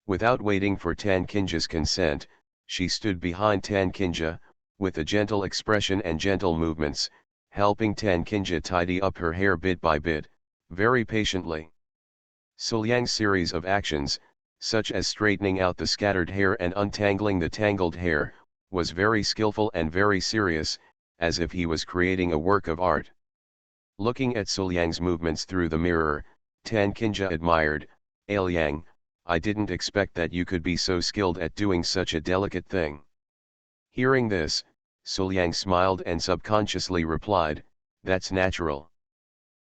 Without waiting for Tan Kinja's consent, she stood behind Tan Kinja, with a gentle expression and gentle movements, helping Tan Kinja tidy up her hair bit by bit, very patiently. Suliang's series of actions, such as straightening out the scattered hair and untangling the tangled hair, was very skillful and very serious, as if he was creating a work of art. Looking at Suliang's movements through the mirror, Tan Kinja admired, "Liang, I didn't expect that you could be so skilled at doing such a delicate thing." Hearing this, Suliang smiled and subconsciously replied, "That's natural.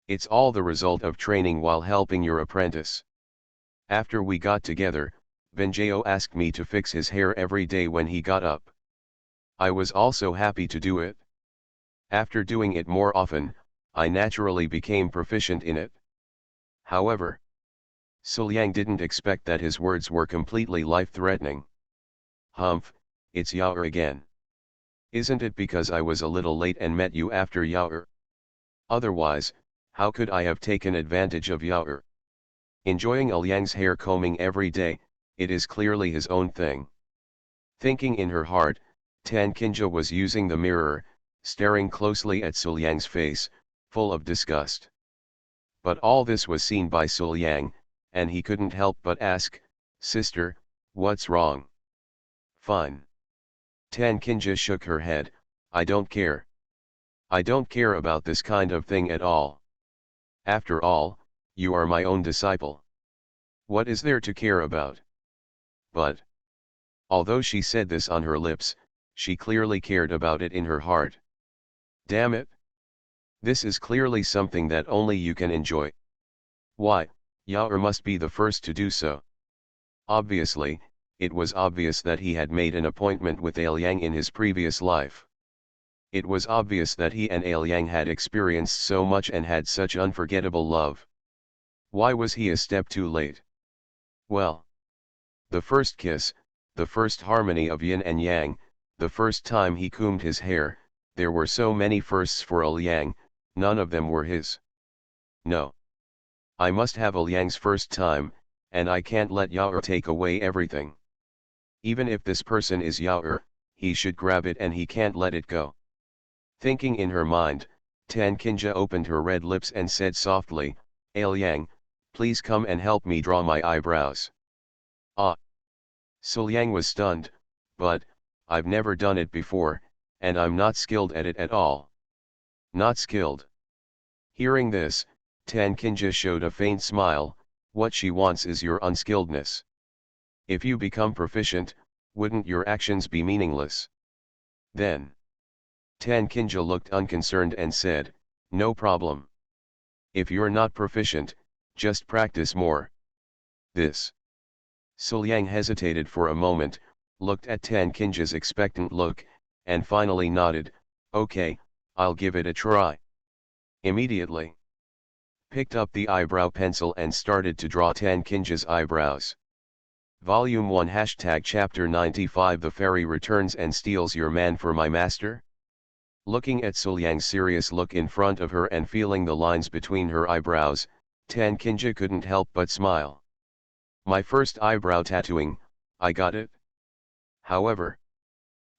It's all the result of training while helping your apprentice. After we got together, Benjao asked me to fix his hair every day when he got up. I was also happy to do it. After doing it more often, I naturally became proficient in it." However, Suliang didn't expect that his words were completely life-threatening. "Humph, it's Yaoer again. Isn't it because I was a little late and met you after Yaoer? Otherwise, how could I have taken advantage of Yaoer? Enjoying Liang's hair combing every day, it is clearly his own thing." Thinking in her heart, Tan Kinja was using the mirror, staring closely at Suliang's face, full of disgust. But all this was seen by Suliang, and he couldn't help but ask, "Sister, what's wrong?" "Fine." Tan Kinja shook her head, "I don't care. I don't care about this kind of thing at all. After all, you are my own disciple. What is there to care about?" But, although she said this on her lips, she clearly cared about it in her heart. Damn it! This is clearly something that only you can enjoy. Why, Yaoer must be the first to do so. Obviously, it was obvious that he had made an appointment with Liang in his previous life. It was obvious that he and Liang had experienced so much and had such unforgettable love. Why was he a step too late? Well, the first kiss, the first harmony of yin and yang, the first time he combed his hair, there were so many firsts for Liang, none of them were his. No. I must have Liang's first time, and I can't let Yaoer take away everything. Even if this person is Yaoer, he should grab it and he can't let it go. Thinking in her mind, Tan Kinja opened her red lips and said softly, Liang, please come and help me draw my eyebrows. Ah! Liang was stunned, but, I've never done it before, and I'm not skilled at it at all. Not skilled. Hearing this, Tan Kinja showed a faint smile. What she wants is your unskilledness. If you become proficient, wouldn't your actions be meaningless? Then, Tan Kinja looked unconcerned and said, no problem. If you're not proficient, just practice more. This. Liang hesitated for a moment, looked at Tan Kinja's expectant look, and finally nodded, okay, I'll give it a try. Immediately, picked up the eyebrow pencil and started to draw Tan Kinja's eyebrows. Volume 1 # Chapter 95 The Fairy returns and steals your man for my master? Looking at Liang's serious look in front of her and feeling the lines between her eyebrows, Tan Kinja couldn't help but smile. My first eyebrow tattooing, I got it. However,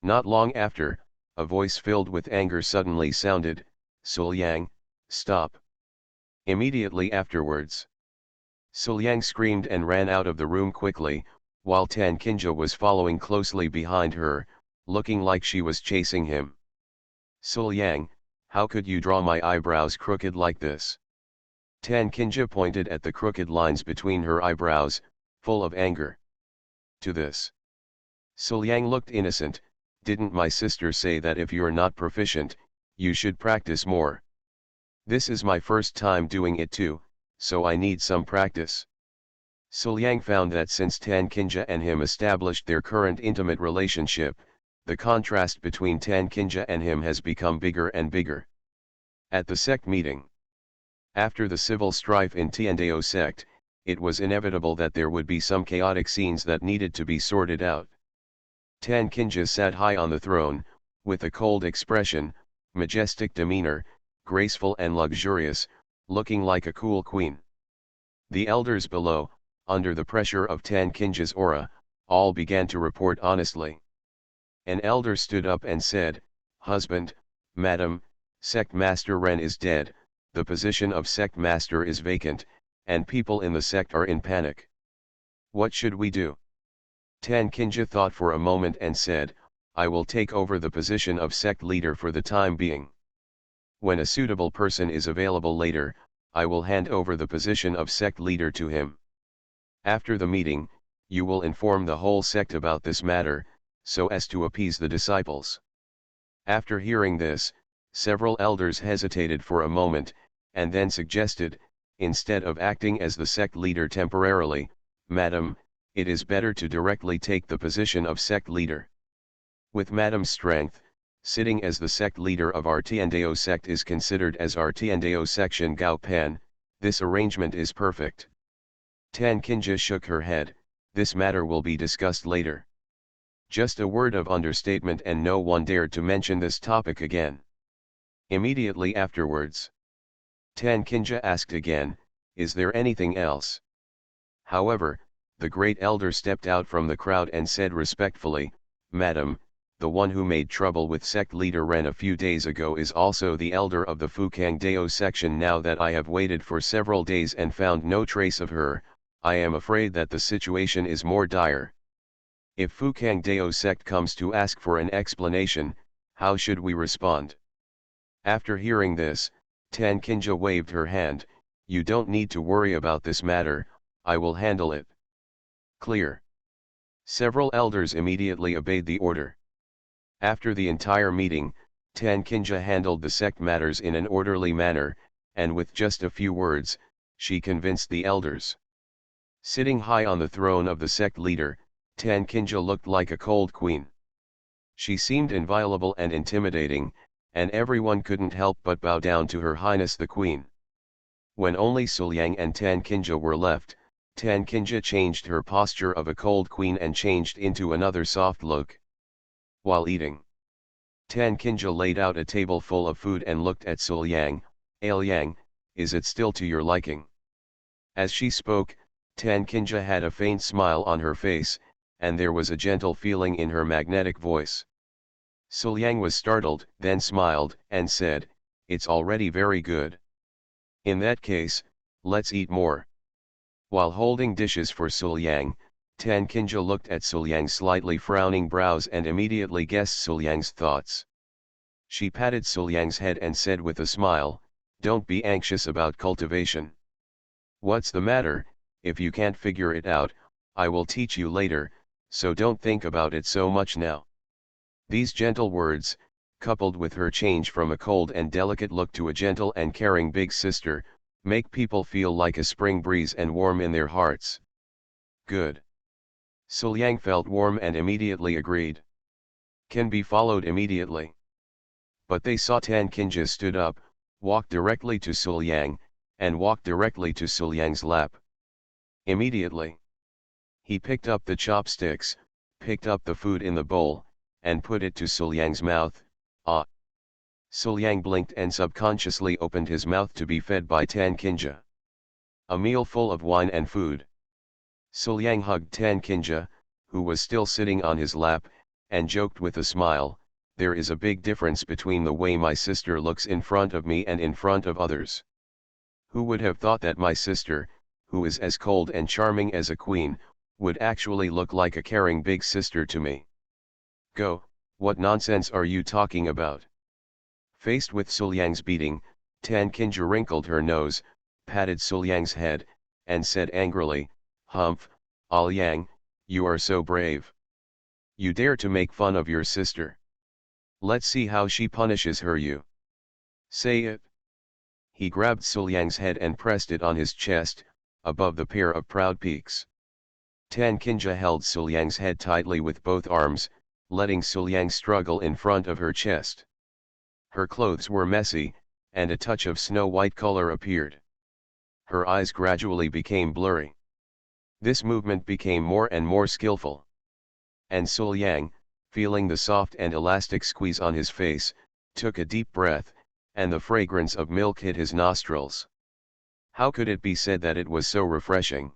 not long after, a voice filled with anger suddenly sounded, Liang, stop. Immediately afterwards, Liang screamed and ran out of the room quickly, while Tan Kinja was following closely behind her, looking like she was chasing him. Liang, how could you draw my eyebrows crooked like this? Tan Kinja pointed at the crooked lines between her eyebrows, full of anger. To this, Liang looked innocent. Didn't my sister say that if you're not proficient, you should practice more? This is my first time doing it too, so I need some practice. Liang found that since Tan Kinja and him established their current intimate relationship, the contrast between Tan Kinja and him has become bigger and bigger. At the sect meeting, after the civil strife in Tiandao sect, it was inevitable that there would be some chaotic scenes that needed to be sorted out. Tan Kinja sat high on the throne, with a cold expression, majestic demeanor, graceful and luxurious, looking like a cool queen. The elders below, under the pressure of Tan Kinja's aura, all began to report honestly. An elder stood up and said, Husband, Madam, Sect Master Ren is dead, the position of Sect Master is vacant, and people in the sect are in panic. What should we do? Tan Kinja thought for a moment and said, I will take over the position of sect leader for the time being. When a suitable person is available later, I will hand over the position of sect leader to him. After the meeting, you will inform the whole sect about this matter, so as to appease the disciples. After hearing this, several elders hesitated for a moment, and then suggested, instead of acting as the sect leader temporarily, Madam, it is better to directly take the position of sect leader. With Madam's strength, sitting as the sect leader of our Tiandao sect is considered as our Tiandao section Gao Pan, this arrangement is perfect. Tan Kinja shook her head, this matter will be discussed later. Just a word of understatement and no one dared to mention this topic again. Immediately afterwards, Tan Kinja asked again, is there anything else? However, the great elder stepped out from the crowd and said respectfully, Madam, the one who made trouble with sect leader Ren a few days ago is also the elder of the Fukang Dao section. Now that I have waited for several days and found no trace of her, I am afraid that the situation is more dire. If Fukang Dao sect comes to ask for an explanation, how should we respond? After hearing this, Tan Kinja waved her hand, you don't need to worry about this matter, I will handle it. Clear. Several elders immediately obeyed the order. After the entire meeting, Tan Kinja handled the sect matters in an orderly manner, and with just a few words, she convinced the elders. Sitting high on the throne of the sect leader, Tan Kinja looked like a cold queen. She seemed inviolable and intimidating, and everyone couldn't help but bow down to Her Highness the Queen. When only Liang and Tan Kinja were left, Tan Kinja changed her posture of a cold queen and changed into another soft look. While eating, Tan Kinja laid out a table full of food and looked at Liang, Liang, is it still to your liking? As she spoke, Tan Kinja had a faint smile on her face, and there was a gentle feeling in her magnetic voice. Liang was startled, then smiled, and said, it's already very good. In that case, let's eat more. While holding dishes for Suliang, Tan Kinja looked at Suliang's slightly frowning brows and immediately guessed Suliang's thoughts. She patted Suliang's head and said with a smile, "Don't be anxious about cultivation. What's the matter? If you can't figure it out, I will teach you later, so don't think about it so much now." These gentle words, coupled with her change from a cold and delicate look to a gentle and caring big sister, make people feel like a spring breeze and warm in their hearts. Good. Suliang felt warm and immediately agreed. Can be followed immediately. But they saw Tan Kinja stood up, walked directly to Suliang, and walked directly to Suliang's lap. Immediately. He picked up the chopsticks, picked up the food in the bowl, and put it to Suliang's mouth. Ah! Suliang blinked and subconsciously opened his mouth to be fed by Tan Kinja. A meal full of wine and food. Suliang hugged Tan Kinja, who was still sitting on his lap, and joked with a smile, "There is a big difference between the way my sister looks in front of me and in front of others. Who would have thought that my sister, who is as cold and charming as a queen, would actually look like a caring big sister to me? Go, what nonsense are you talking about?" Faced with Suliang's beating, Tan Kinja wrinkled her nose, patted Suliang's head, and said angrily, "Humph, Alyang, you are so brave. You dare to make fun of your sister. Let's see how she punishes her you. Say it." He grabbed Suliang's head and pressed it on his chest, above the pair of proud peaks. Tan Kinja held Suliang's head tightly with both arms, letting Suliang struggle in front of her chest. Her clothes were messy, and a touch of snow-white color appeared. Her eyes gradually became blurry. This movement became more and more skillful. And Suliang, feeling the soft and elastic squeeze on his face, took a deep breath, and the fragrance of milk hit his nostrils. How could it be said that it was so refreshing?